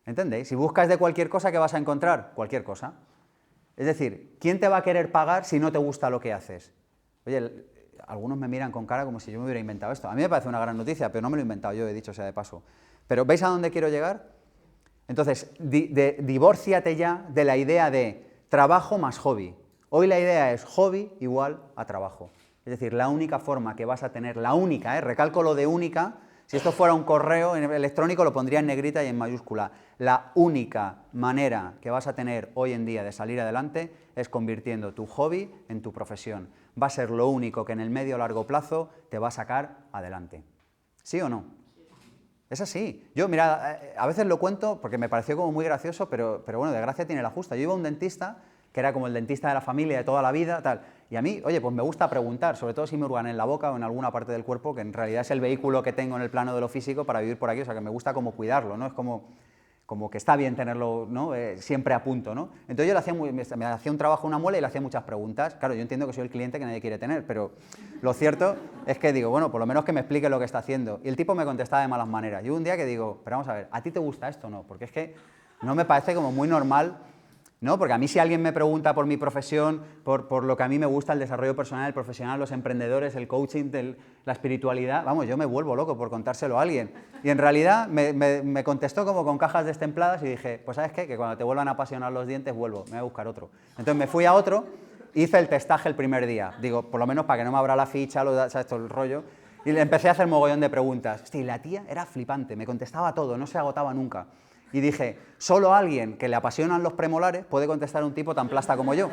Speaker 1: ¿Entendéis? Si buscas de cualquier cosa, ¿qué vas a encontrar? Cualquier cosa. Es decir, ¿quién te va a querer pagar si no te gusta lo que haces? Oye, algunos me miran con cara como si yo me hubiera inventado esto. A mí me parece una gran noticia, pero no me lo he inventado yo, he dicho sea de paso. Pero ¿veis a dónde quiero llegar? Entonces, divórciate ya de la idea de trabajo más hobby. Hoy la idea es hobby igual a trabajo. Es decir, la única forma que vas a tener, la única, recalco lo de única, si esto fuera un correo electrónico lo pondría en negrita y en mayúscula. La única manera que vas a tener hoy en día de salir adelante es convirtiendo tu hobby en tu profesión. Va a ser lo único que en el medio o largo plazo te va a sacar adelante. ¿Sí o no? Es así. Yo, mira, a veces lo cuento porque me pareció como muy gracioso, pero bueno, de gracia tiene la justa. Yo iba a un dentista, que era como el dentista de la familia de toda la vida, tal, y a mí, oye, pues me gusta preguntar, sobre todo si me hurgan en la boca o en alguna parte del cuerpo, que en realidad es el vehículo que tengo en el plano de lo físico para vivir por aquí, o sea, que me gusta como cuidarlo, ¿no? Es como que está bien tenerlo, ¿no? Siempre a punto, ¿no? Entonces yo me hacía un trabajo a una muela y le hacía muchas preguntas. Claro, yo entiendo que soy el cliente que nadie quiere tener, pero lo cierto es que digo, bueno, por lo menos que me explique lo que está haciendo. Y el tipo me contestaba de malas maneras. Yo un día que digo, pero vamos a ver, ¿a ti te gusta esto o no? Porque es que no me parece como muy normal, ¿no? Porque a mí si alguien me pregunta por mi profesión, por lo que a mí me gusta, el desarrollo personal, el profesional, los emprendedores, el coaching, la espiritualidad, vamos, yo me vuelvo loco por contárselo a alguien. Y en realidad me contestó como con cajas destempladas y dije, pues ¿sabes qué? Que cuando te vuelvan a apasionar los dientes vuelvo, me voy a buscar otro. Entonces me fui a otro, hice el testaje el primer día, digo, por lo menos para que no me abra la ficha, ¿sabes? Todo el rollo. Y le empecé a hacer mogollón de preguntas. Sí, la tía era flipante, me contestaba todo, no se agotaba nunca. Y dije, solo alguien que le apasionan los premolares puede contestar a un tipo tan plasta como yo.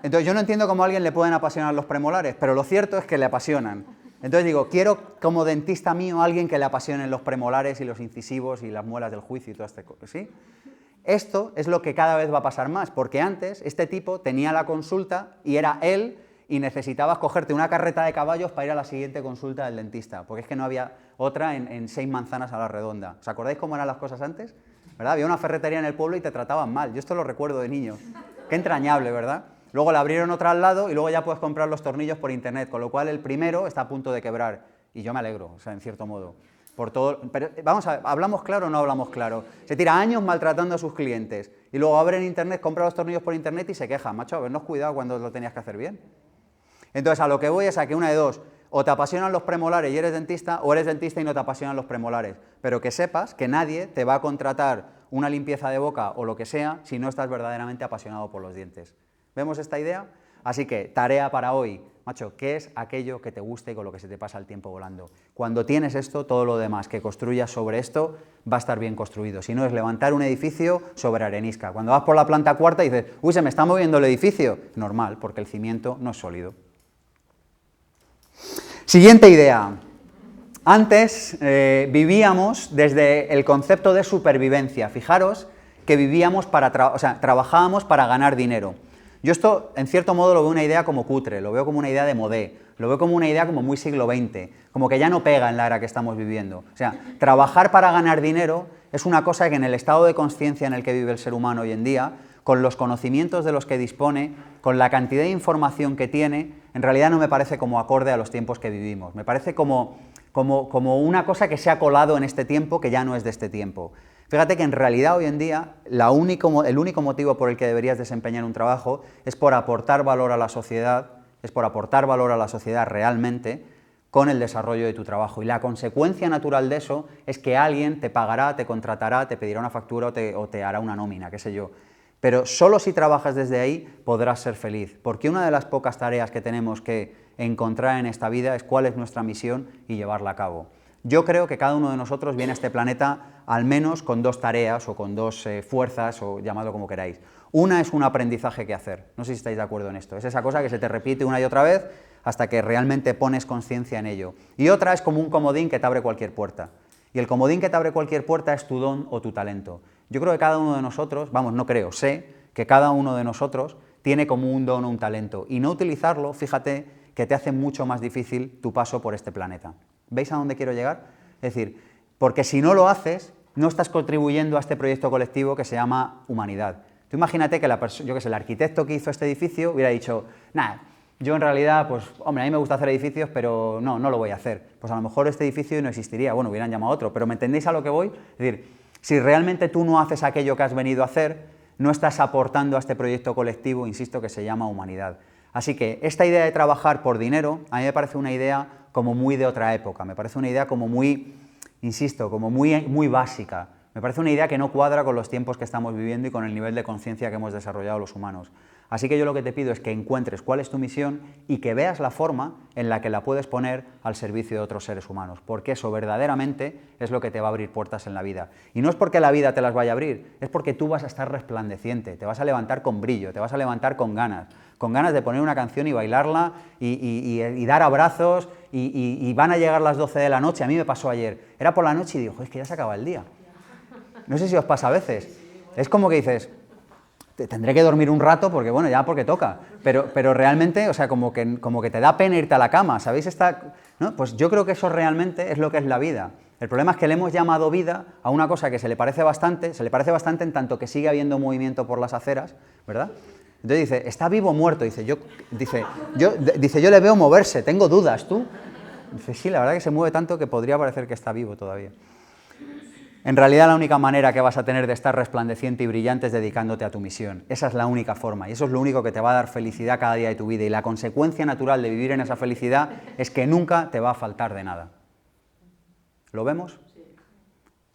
Speaker 1: Entonces yo no entiendo cómo a alguien le pueden apasionar los premolares, pero lo cierto es que le apasionan. Entonces digo, quiero como dentista mío a alguien que le apasionen los premolares y los incisivos y las muelas del juicio y todo este cosas, ¿sí? Esto es lo que cada vez va a pasar más, porque antes este tipo tenía la consulta y era él y necesitabas cogerte una carreta de caballos para ir a la siguiente consulta del dentista, porque es que no había otra en 6 manzanas a la redonda. ¿Os acordáis cómo eran las cosas antes? ¿Verdad? Había una ferretería en el pueblo y te trataban mal. Yo esto lo recuerdo de niño. Qué entrañable, ¿verdad? Luego le abrieron otra al lado y luego ya puedes comprar los tornillos por internet, con lo cual el primero está a punto de quebrar. Y yo me alegro, o sea, en cierto modo. Por todo, pero vamos a ver, ¿hablamos claro o no hablamos claro? Se tira años maltratando a sus clientes y luego abre en internet, compra los tornillos por internet y se queja. Macho, habernos cuidado cuando lo tenías que hacer bien. Entonces, a lo que voy es a que una de dos, o te apasionan los premolares y eres dentista, o eres dentista y no te apasionan los premolares. Pero que sepas que nadie te va a contratar una limpieza de boca o lo que sea si no estás verdaderamente apasionado por los dientes. ¿Vemos esta idea? Así que, tarea para hoy, macho, ¿qué es aquello que te guste y con lo que se te pasa el tiempo volando? Cuando tienes esto, todo lo demás que construyas sobre esto va a estar bien construido. Si no, es levantar un edificio sobre arenisca. Cuando vas por la planta cuarta y dices, uy, se me está moviendo el edificio. Normal, porque el cimiento no es sólido. Siguiente idea. Antes vivíamos desde el concepto de supervivencia. Fijaros que vivíamos trabajábamos para ganar dinero. Yo esto, en cierto modo, lo veo una idea como cutre, lo veo como una idea de modé, lo veo como una idea como muy siglo XX, como que ya no pega en la era que estamos viviendo. O sea, trabajar para ganar dinero es una cosa que en el estado de conciencia en el que vive el ser humano hoy en día, con los conocimientos de los que dispone, con la cantidad de información que tiene, en realidad no me parece como acorde a los tiempos que vivimos. Me parece como una cosa que se ha colado en este tiempo que ya no es de este tiempo. Fíjate que en realidad hoy en día el único motivo por el que deberías desempeñar un trabajo es por aportar valor a la sociedad, realmente con el desarrollo de tu trabajo. Y la consecuencia natural de eso es que alguien te pagará, te contratará, te pedirá una factura o te hará una nómina, qué sé yo. Pero solo si trabajas desde ahí podrás ser feliz, porque una de las pocas tareas que tenemos que encontrar en esta vida es cuál es nuestra misión y llevarla a cabo. Yo creo que cada uno de nosotros viene a este planeta al menos con dos tareas o con dos fuerzas, o llamadlo como queráis. Una es un aprendizaje que hacer, no sé si estáis de acuerdo en esto, es esa cosa que se te repite una y otra vez hasta que realmente pones conciencia en ello. Y otra es como un comodín que te abre cualquier puerta. Y el comodín que te abre cualquier puerta es tu don o tu talento. Yo creo que cada uno de nosotros, sé que cada uno de nosotros tiene como un don o un talento. Y no utilizarlo, fíjate, que te hace mucho más difícil tu paso por este planeta. ¿Veis a dónde quiero llegar? Es decir, porque si no lo haces, no estás contribuyendo a este proyecto colectivo que se llama humanidad. Tú imagínate que el arquitecto que hizo este edificio hubiera dicho, nada, yo en realidad, pues, hombre, a mí me gusta hacer edificios, pero no lo voy a hacer. Pues a lo mejor este edificio no existiría, bueno, hubieran llamado a otro, pero ¿me entendéis a lo que voy? Es decir, si realmente tú no haces aquello que has venido a hacer, no estás aportando a este proyecto colectivo, insisto, que se llama humanidad. Así que esta idea de trabajar por dinero, a mí me parece una idea como muy de otra época, me parece una idea como muy, insisto, como muy básica. Me parece una idea que no cuadra con los tiempos que estamos viviendo y con el nivel de conciencia que hemos desarrollado los humanos. Así que yo lo que te pido es que encuentres cuál es tu misión y que veas la forma en la que la puedes poner al servicio de otros seres humanos, porque eso verdaderamente es lo que te va a abrir puertas en la vida. Y no es porque la vida te las vaya a abrir, es porque tú vas a estar resplandeciente, te vas a levantar con brillo, te vas a levantar con ganas de poner una canción y bailarla y dar abrazos y van a llegar las 12 de la noche. A mí me pasó ayer, era por la noche y digo, es que ya se acaba el día. No sé si os pasa a veces, es como que dices, tendré que dormir un rato porque, bueno, ya porque toca, pero realmente, o sea, como que te da pena irte a la cama, ¿sabéis? ¿No? Pues yo creo que eso realmente es lo que es la vida. El problema es que le hemos llamado vida a una cosa que se le parece bastante en tanto que sigue habiendo movimiento por las aceras, ¿verdad? Entonces dice, ¿está vivo o muerto? Dice, yo le veo moverse, tengo dudas, ¿tú? Dice, sí, la verdad que se mueve tanto que podría parecer que está vivo todavía. En realidad la única manera que vas a tener de estar resplandeciente y brillante es dedicándote a tu misión. Esa es la única forma y eso es lo único que te va a dar felicidad cada día de tu vida y la consecuencia natural de vivir en esa felicidad es que nunca te va a faltar de nada. ¿Lo vemos?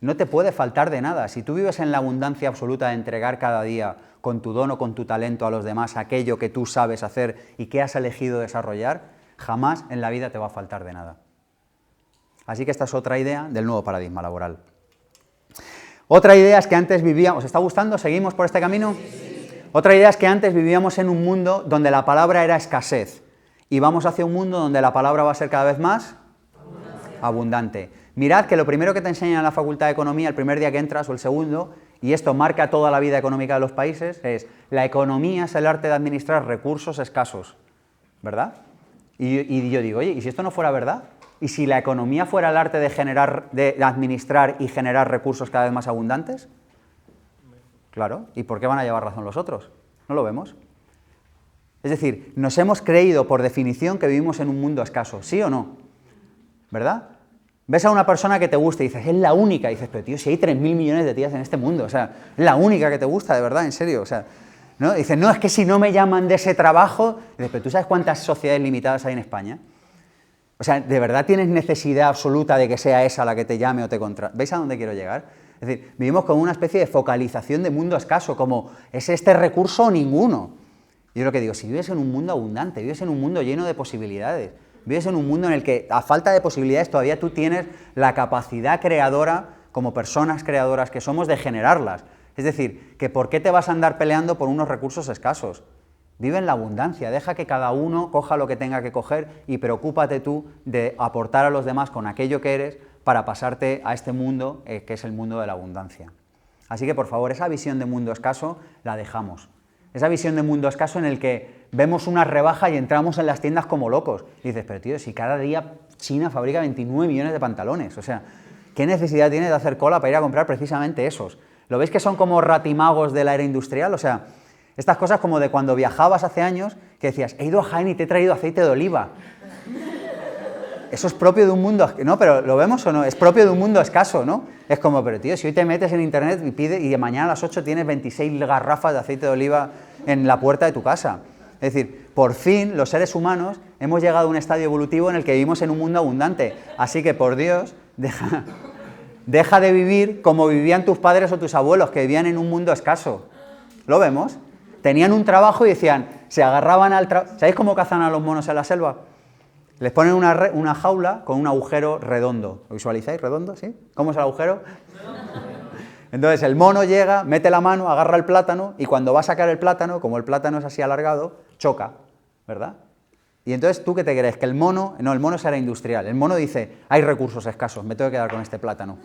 Speaker 1: No te puede faltar de nada. Si tú vives en la abundancia absoluta de entregar cada día con tu don o con tu talento a los demás aquello que tú sabes hacer y que has elegido desarrollar, jamás en la vida te va a faltar de nada. Así que esta es otra idea del nuevo paradigma laboral. Otra idea es que antes vivíamos, ¿os está gustando? ¿Seguimos por este camino? Sí. Otra idea es que antes vivíamos en un mundo donde la palabra era escasez y vamos hacia un mundo donde la palabra va a ser cada vez más abundante. Mirad que lo primero que te enseñan en la Facultad de Economía el primer día que entras o el segundo, y esto marca toda la vida económica de los países, es la economía es el arte de administrar recursos escasos, ¿verdad? Y yo digo, oye, ¿y si esto no fuera verdad? ¿Y si la economía fuera el arte de administrar y generar recursos cada vez más abundantes? Claro, ¿y por qué van a llevar razón los otros? ¿No lo vemos? Es decir, nos hemos creído por definición que vivimos en un mundo escaso, ¿sí o no? ¿Verdad? Ves a una persona que te gusta y dices, es la única, y dices, pero tío, si hay 3.000 millones de tías en este mundo, o sea, es la única que te gusta, de verdad, en serio, o sea, ¿no? Dices, no, es que si no me llaman de ese trabajo, dices, pero ¿tú sabes cuántas sociedades limitadas hay en España? O sea, ¿de verdad tienes necesidad absoluta de que sea esa la que te llame o te contrate? ¿Veis a dónde quiero llegar? Es decir, vivimos con una especie de focalización de mundo escaso, como ¿es este recurso o ninguno? Yo lo que digo, si vives en un mundo abundante, vives en un mundo lleno de posibilidades, vives en un mundo en el que a falta de posibilidades todavía tú tienes la capacidad creadora, como personas creadoras que somos, de generarlas. Es decir, que ¿por qué te vas a andar peleando por unos recursos escasos? Vive en la abundancia, deja que cada uno coja lo que tenga que coger y preocúpate tú de aportar a los demás con aquello que eres para pasarte a este mundo que es el mundo de la abundancia. Así que, por favor, esa visión de mundo escaso la dejamos. Esa visión de mundo escaso en el que vemos una rebaja y entramos en las tiendas como locos. Y dices, pero tío, si cada día China fabrica 29 millones de pantalones, o sea, ¿qué necesidad tiene de hacer cola para ir a comprar precisamente esos? ¿Lo veis que son como ratimagos de la era industrial? O sea, Estas cosas como de cuando viajabas hace años, que decías, he ido a Jaén y te he traído aceite de oliva. Eso es propio de un mundo... ¿No? Pero ¿lo vemos o no? Es propio de un mundo escaso, ¿no? Es como, pero tío, si hoy te metes en internet y mañana a las 8 tienes 26 garrafas de aceite de oliva en la puerta de tu casa. Es decir, por fin los seres humanos hemos llegado a un estadio evolutivo en el que vivimos en un mundo abundante. Así que, por Dios, deja de vivir como vivían tus padres o tus abuelos, que vivían en un mundo escaso. ¿Lo vemos? Tenían un trabajo y decían, se agarraban al trabajo... ¿Sabéis cómo cazan a los monos en la selva? Les ponen una jaula con un agujero redondo. ¿Lo visualizáis? ¿Redondo? ¿Sí? ¿Cómo es el agujero? Entonces el mono llega, mete la mano, agarra el plátano y cuando va a sacar el plátano, como el plátano es así alargado, choca, ¿verdad? Y entonces, ¿tú qué te crees? Que el mono... No, el mono será industrial. El mono dice, hay recursos escasos, me tengo que quedar con este plátano.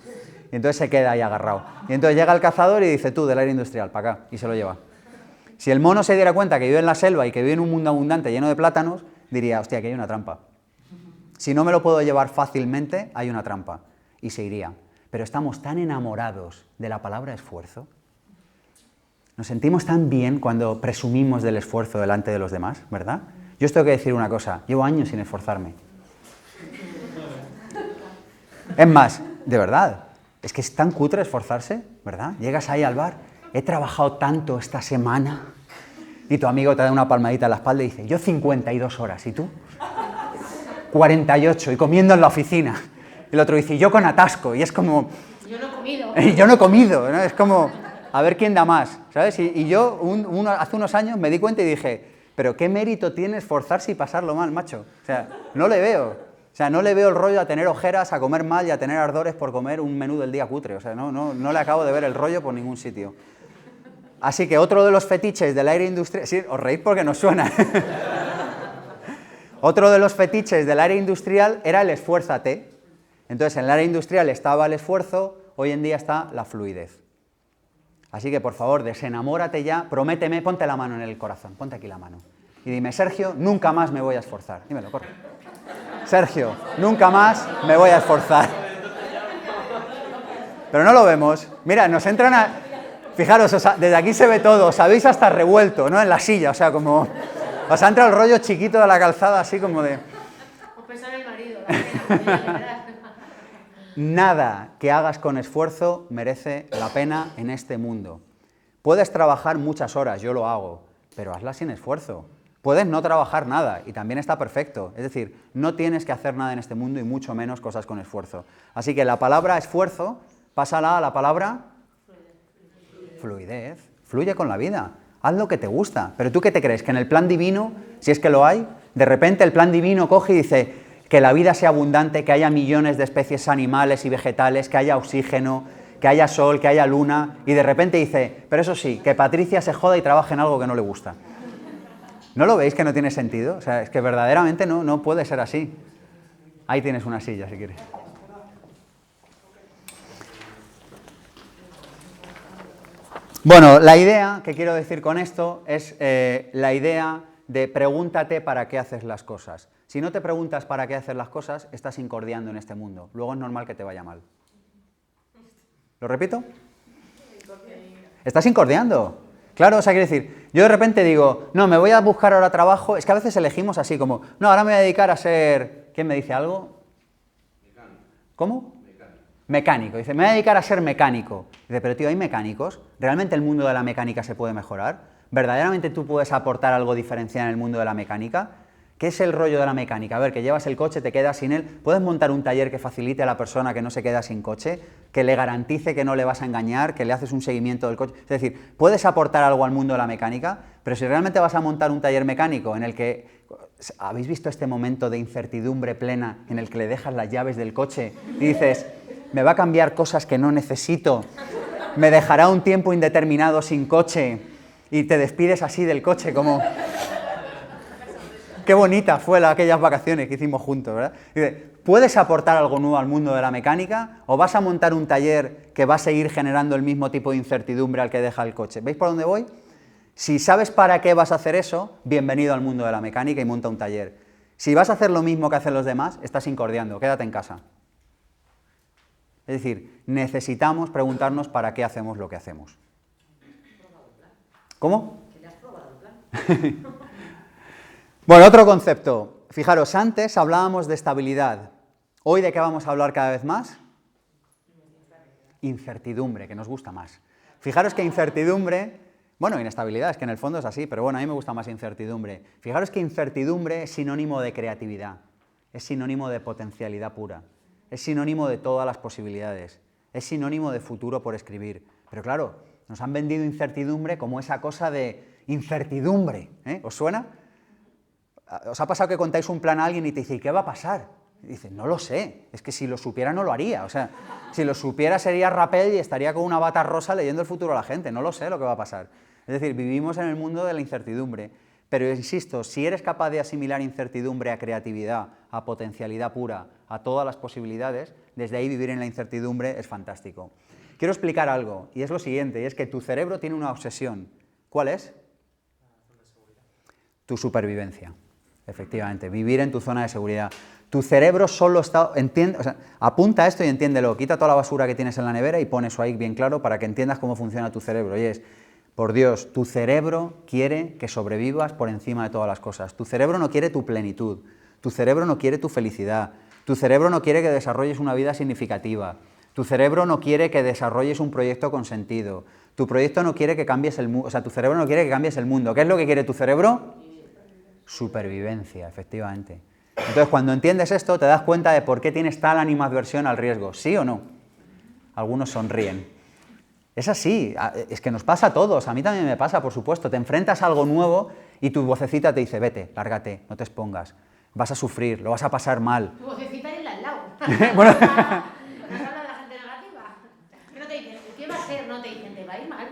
Speaker 1: Y entonces se queda ahí agarrado. Y entonces llega el cazador y dice, tú, del aire industrial, para acá, y se lo lleva. Si el mono se diera cuenta que vive en la selva y que vive en un mundo abundante lleno de plátanos, diría, hostia, aquí hay una trampa. Si no me lo puedo llevar fácilmente, hay una trampa. Y se iría. Pero estamos tan enamorados de la palabra esfuerzo. Nos sentimos tan bien cuando presumimos del esfuerzo delante de los demás, ¿verdad? Yo os tengo que decir una cosa, llevo años sin esforzarme. Es más, de verdad, es que es tan cutre esforzarse, ¿verdad? Llegas ahí al bar, he trabajado tanto esta semana, y tu amigo te da una palmadita en la espalda y dice, yo 52 horas, ¿y tú? 48, y comiendo en la oficina. El otro dice, yo con atasco, y es como...
Speaker 2: Yo no he comido.
Speaker 1: Yo no he comido, ¿no? Es como, a ver quién da más, ¿sabes? Y yo hace unos años me di cuenta y dije, pero ¿qué mérito tiene esforzarse y pasarlo mal, macho? O sea, no le veo. O sea, no le veo el rollo a tener ojeras, a comer mal y a tener ardores por comer un menú del día cutre. O sea, no le acabo de ver el rollo por ningún sitio. Así que otro de los fetiches del aire industrial... Sí, os reís porque nos suena. Otro de los fetiches del área industrial era el esfuérzate. Entonces, en el área industrial estaba el esfuerzo, hoy en día está la fluidez. Así que, por favor, desenamórate ya, prométeme, ponte la mano en el corazón, ponte aquí la mano. Y dime, Sergio, nunca más me voy a esforzar. Dímelo, corre. Sergio, nunca más me voy a esforzar. Pero no lo vemos. Mira, nos entran a... Fijaros, desde aquí se ve todo, os habéis hasta revuelto, ¿no? En la silla, o sea, como... Os ha entrado el rollo chiquito de la calzada, así como de...
Speaker 2: Os pensaba en el marido, la pena.
Speaker 1: Nada que hagas con esfuerzo merece la pena en este mundo. Puedes trabajar muchas horas, yo lo hago, pero hazlas sin esfuerzo. Puedes no trabajar nada y también está perfecto. Es decir, no tienes que hacer nada en este mundo y mucho menos cosas con esfuerzo. Así que la palabra esfuerzo, pásala a la palabra fluidez. Fluye con la vida. Haz lo que te gusta. Pero ¿tú qué te crees? ¿Que en el plan divino, si es que lo hay, de repente el plan divino coge y dice que la vida sea abundante, que haya millones de especies animales y vegetales, que haya oxígeno, que haya sol, que haya luna, y de repente dice, pero eso sí, que Patricia se joda y trabaje en algo que no le gusta? ¿No lo veis que no tiene sentido? O sea, es que verdaderamente no puede ser así. Ahí tienes una silla, si quieres. Bueno, la idea que quiero decir con esto es la idea de pregúntate para qué haces las cosas. Si no te preguntas para qué haces las cosas, estás incordiando en este mundo. Luego es normal que te vaya mal. ¿Lo repito? Estás incordiando. Claro, o sea, quiere decir, yo de repente digo, no, me voy a buscar ahora trabajo. Es que a veces elegimos así como, no, ahora me voy a dedicar a ser... ¿Quién me dice algo?
Speaker 3: Mecánico.
Speaker 1: ¿Cómo? Mecánico. Dice, me voy a dedicar a ser mecánico. Dice, pero tío, ¿hay mecánicos? ¿Realmente el mundo de la mecánica se puede mejorar? ¿Verdaderamente tú puedes aportar algo diferencial en el mundo de la mecánica? ¿Qué es el rollo de la mecánica? A ver, que llevas el coche, te quedas sin él. ¿Puedes montar un taller que facilite a la persona que no se queda sin coche? Que le garantice que no le vas a engañar, que le haces un seguimiento del coche. Es decir, puedes aportar algo al mundo de la mecánica, pero si realmente vas a montar un taller mecánico en el que... ¿Habéis visto este momento de incertidumbre plena en el que le dejas las llaves del coche y dices, me va a cambiar cosas que no necesito, me dejará un tiempo indeterminado sin coche y te despides así del coche como... Qué bonita fue aquellas vacaciones que hicimos juntos, ¿verdad? Dice, ¿puedes aportar algo nuevo al mundo de la mecánica o vas a montar un taller que va a seguir generando el mismo tipo de incertidumbre al que deja el coche? ¿Veis por dónde voy? Si sabes para qué vas a hacer eso, bienvenido al mundo de la mecánica y monta un taller. Si vas a hacer lo mismo que hacen los demás, estás incordiando, quédate en casa. Es decir, necesitamos preguntarnos para qué hacemos lo que hacemos. ¿Cómo?
Speaker 2: Que le has probado.
Speaker 1: Bueno, otro concepto. Fijaros, antes hablábamos de estabilidad. ¿Hoy de qué vamos a hablar cada vez más? Incertidumbre, que nos gusta más. Fijaros que incertidumbre, bueno, inestabilidad, es que en el fondo es así, pero bueno, a mí me gusta más incertidumbre. Fijaros que incertidumbre es sinónimo de creatividad, es sinónimo de potencialidad pura, es sinónimo de todas las posibilidades, es sinónimo de futuro por escribir. Pero claro, nos han vendido incertidumbre como esa cosa de incertidumbre, ¿eh? ¿Os suena? ¿Os ha pasado que contáis un plan a alguien y te dice, ¿y qué va a pasar? Y dices, no lo sé, es que si lo supiera no lo haría, o sea, si lo supiera sería Rapel y estaría con una bata rosa leyendo el futuro a la gente, no lo sé lo que va a pasar. Es decir, vivimos en el mundo de la incertidumbre, pero insisto, si eres capaz de asimilar incertidumbre a creatividad, a potencialidad pura, a todas las posibilidades, desde ahí vivir en la incertidumbre es fantástico. Quiero explicar algo, y es lo siguiente, y es que tu cerebro tiene una obsesión. ¿Cuál es? Tu supervivencia, efectivamente, vivir en tu zona de seguridad. Tu cerebro solo está... o sea, apunta esto y entiéndelo, quita toda la basura que tienes en la nevera y pon eso ahí bien claro para que entiendas cómo funciona tu cerebro. Y es, por Dios, tu cerebro quiere que sobrevivas por encima de todas las cosas. Tu cerebro no quiere tu plenitud, tu cerebro no quiere tu felicidad, tu cerebro no quiere que desarrolles una vida significativa, tu cerebro no quiere que desarrolles un proyecto con sentido, tu proyecto no quiere que cambies el mundo, o sea, tu cerebro no quiere que cambies el mundo. ¿Qué es lo que quiere tu cerebro? Supervivencia, efectivamente. Entonces, cuando entiendes esto, te das cuenta de por qué tienes tal animadversión al riesgo, ¿sí o no? Algunos sonríen. Es así, es que nos pasa a todos, a mí también me pasa, por supuesto. Te enfrentas a algo nuevo y tu vocecita te dice, vete, lárgate, no te expongas, vas a sufrir, lo vas a pasar mal.
Speaker 2: Tu vocecita es la al lado.
Speaker 1: Bueno.
Speaker 2: Nos habla de la gente negativa. Que no te dicen, ¿qué va a ser? No te dicen, te va a ir mal.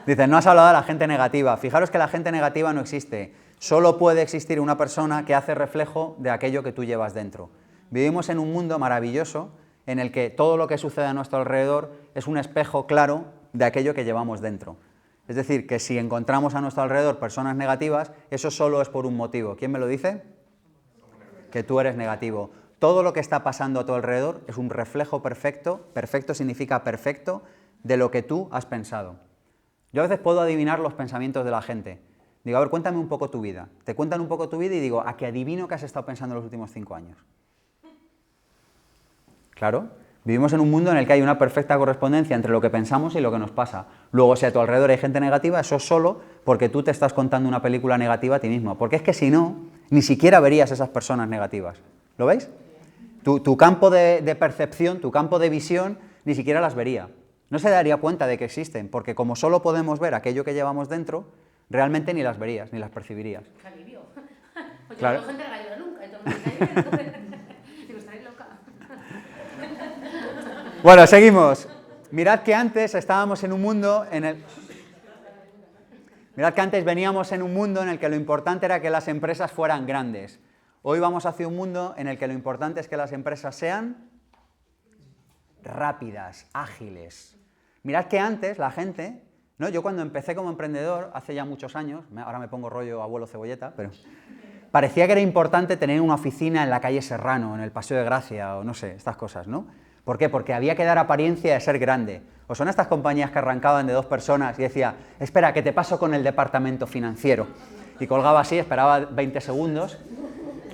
Speaker 1: Dicen, no has hablado de la gente negativa. Fijaros que la gente negativa no existe. Solo puede existir una persona que hace reflejo de aquello que tú llevas dentro. Vivimos en un mundo maravilloso en el que todo lo que sucede a nuestro alrededor es un espejo claro de aquello que llevamos dentro. Es decir, que si encontramos a nuestro alrededor personas negativas, eso solo es por un motivo. ¿Quién me lo dice? Que tú eres negativo. Todo lo que está pasando a tu alrededor es un reflejo perfecto, perfecto significa perfecto, de lo que tú has pensado. Yo a veces puedo adivinar los pensamientos de la gente. Digo, a ver, cuéntame un poco tu vida. Te cuentan un poco tu vida y digo, ¿a qué adivino que has estado pensando los últimos 5 años? Claro, vivimos en un mundo en el que hay una perfecta correspondencia entre lo que pensamos y lo que nos pasa. Luego, si a tu alrededor hay gente negativa, eso es solo porque tú te estás contando una película negativa a ti mismo. Porque es que si no, ni siquiera verías esas personas negativas. ¿Lo veis? Tu campo de percepción, tu campo de visión, ni siquiera las vería. No se daría cuenta de que existen, porque como solo podemos ver aquello que llevamos dentro, realmente ni las verías, ni las percibirías.
Speaker 2: ¡Qué alivio! Pues
Speaker 1: Claro.
Speaker 2: yo no tengo gente negativa nunca, entonces digo, estaré loca.
Speaker 1: Bueno, seguimos. Mirad que antes estábamos en un mundo en el... Mirad que antes veníamos en un mundo en el que lo importante era que las empresas fueran grandes. Hoy vamos hacia un mundo en el que lo importante es que las empresas sean rápidas, ágiles. Mirad que antes la gente, ¿no? Yo cuando empecé como emprendedor, hace ya muchos años, ahora me pongo rollo abuelo cebolleta, pero parecía que era importante tener una oficina en la calle Serrano, en el Paseo de Gracia, o no sé, estas cosas, ¿no? ¿Por qué? Porque había que dar apariencia de ser grande. ¿O son estas compañías que arrancaban de 2 personas y decía, espera, que te paso con el departamento financiero? Y colgaba así, esperaba 20 segundos,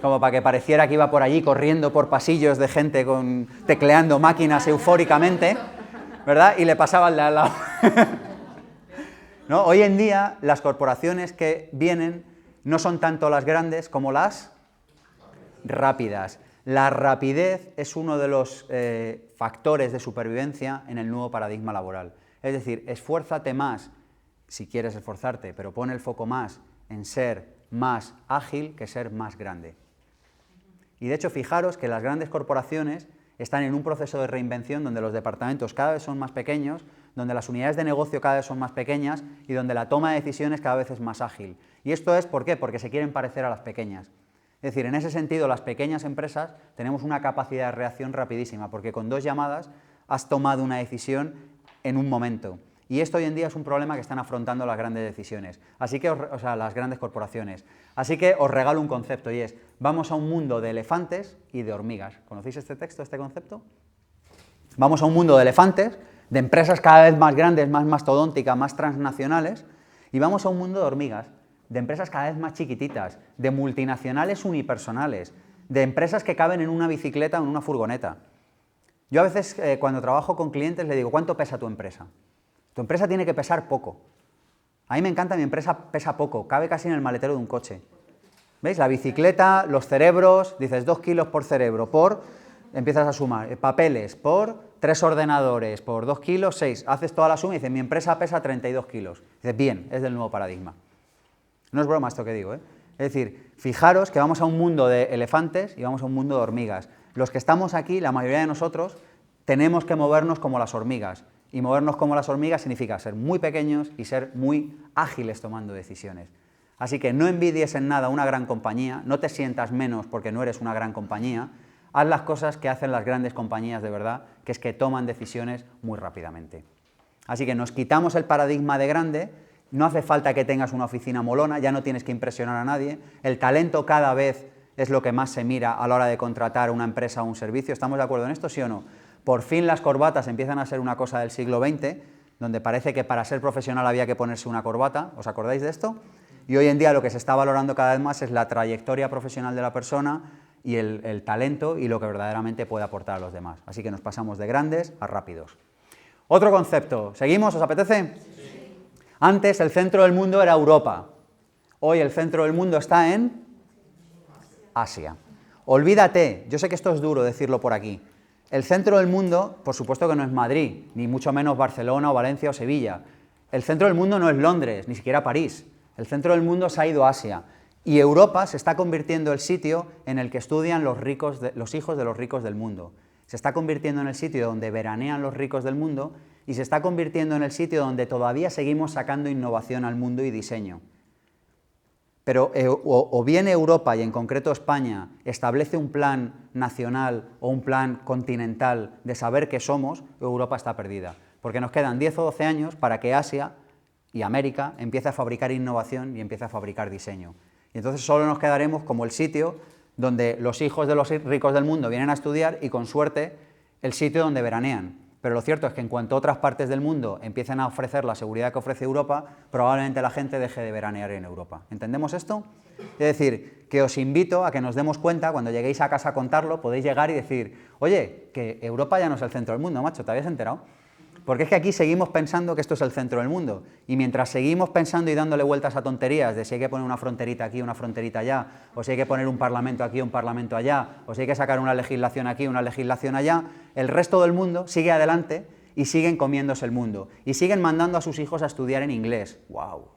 Speaker 1: como para que pareciera que iba por allí corriendo por pasillos de gente tecleando máquinas eufóricamente, ¿verdad? Y le pasaba al de al lado. ¿No? Hoy en día las corporaciones que vienen no son tanto las grandes como las rápidas. La rapidez es uno de los factores de supervivencia en el nuevo paradigma laboral. Es decir, esfuérzate más, si quieres esforzarte, pero pon el foco más en ser más ágil que ser más grande. Y de hecho, fijaros que las grandes corporaciones están en un proceso de reinvención donde los departamentos cada vez son más pequeños, donde las unidades de negocio cada vez son más pequeñas y donde la toma de decisiones cada vez es más ágil. ¿Y esto es por qué? Porque se quieren parecer a las pequeñas. Es decir, en ese sentido, las pequeñas empresas tenemos una capacidad de reacción rapidísima, porque con 2 llamadas has tomado una decisión en un momento. Y esto hoy en día es un problema que están afrontando las grandes decisiones, así que, las grandes corporaciones. Así que os regalo un concepto y es, vamos a un mundo de elefantes y de hormigas. ¿Conocéis este texto, este concepto? Vamos a un mundo de elefantes, de empresas cada vez más grandes, más mastodónticas, más transnacionales, y vamos a un mundo de hormigas. de empresas cada vez más chiquititas, de multinacionales unipersonales, de empresas que caben en una bicicleta o en una furgoneta. Yo a veces cuando trabajo con clientes le digo, ¿cuánto pesa tu empresa? Tu empresa tiene que pesar poco. A mí me encanta, mi empresa pesa poco, cabe casi en el maletero de un coche. ¿Veis? La bicicleta, los cerebros, dices 2 kilos por cerebro, empiezas a sumar, papeles, por 3 ordenadores, por 2 kilos, 6, haces toda la suma y dices, mi empresa pesa 32 kilos. Dices, bien, es del nuevo paradigma. No es broma esto que digo, ¿eh? Es decir, fijaros que vamos a un mundo de elefantes y vamos a un mundo de hormigas. Los que estamos aquí, la mayoría de nosotros, tenemos que movernos como las hormigas. Y movernos como las hormigas significa ser muy pequeños y ser muy ágiles tomando decisiones. Así que no envidies en nada una gran compañía, no te sientas menos porque no eres una gran compañía, haz las cosas que hacen las grandes compañías de verdad, que es que toman decisiones muy rápidamente. Así que nos quitamos el paradigma de grande, no hace falta que tengas una oficina molona, ya no tienes que impresionar a nadie, el talento cada vez es lo que más se mira a la hora de contratar una empresa o un servicio. ¿Estamos de acuerdo en esto, sí o no? Por fin las corbatas empiezan a ser una cosa del siglo XX, donde parece que para ser profesional había que ponerse una corbata, ¿os acordáis de esto? Y hoy en día lo que se está valorando cada vez más es la trayectoria profesional de la persona y el talento y lo que verdaderamente puede aportar a los demás. Así que nos pasamos de grandes a rápidos. Otro concepto, ¿seguimos? ¿Os apetece? Sí. Antes el centro del mundo era Europa, hoy el centro del mundo está en Asia. Olvídate, yo sé que esto es duro decirlo por aquí, el centro del mundo, por supuesto que no es Madrid, ni mucho menos Barcelona o Valencia o Sevilla. El centro del mundo no es Londres, ni siquiera París. El centro del mundo se ha ido a Asia. Y Europa se está convirtiendo en el sitio en el que estudian los hijos de los ricos del mundo. Se está convirtiendo en el sitio donde veranean los ricos del mundo y se está convirtiendo en el sitio donde todavía seguimos sacando innovación al mundo y diseño. Pero o bien Europa, y en concreto España, establece un plan nacional o un plan continental de saber qué somos, Europa está perdida. Porque nos quedan 10 o 12 años para que Asia y América empiece a fabricar innovación y empiece a fabricar diseño. Y entonces solo nos quedaremos como el sitio donde los hijos de los ricos del mundo vienen a estudiar y, con suerte, el sitio donde veranean. Pero lo cierto es que en cuanto otras partes del mundo empiecen a ofrecer la seguridad que ofrece Europa, probablemente la gente deje de veranear en Europa. ¿Entendemos esto? Es decir, que os invito a que nos demos cuenta, cuando lleguéis a casa a contarlo, podéis llegar y decir, oye, que Europa ya no es el centro del mundo, macho, ¿te habías enterado? Porque es que aquí seguimos pensando que esto es el centro del mundo. Y mientras seguimos pensando y dándole vueltas a tonterías de si hay que poner una fronterita aquí, una fronterita allá, o si hay que poner un parlamento aquí, un parlamento allá, o si hay que sacar una legislación aquí, una legislación allá, el resto del mundo sigue adelante y siguen comiéndose el mundo. Y siguen mandando a sus hijos a estudiar en inglés. ¡Wow!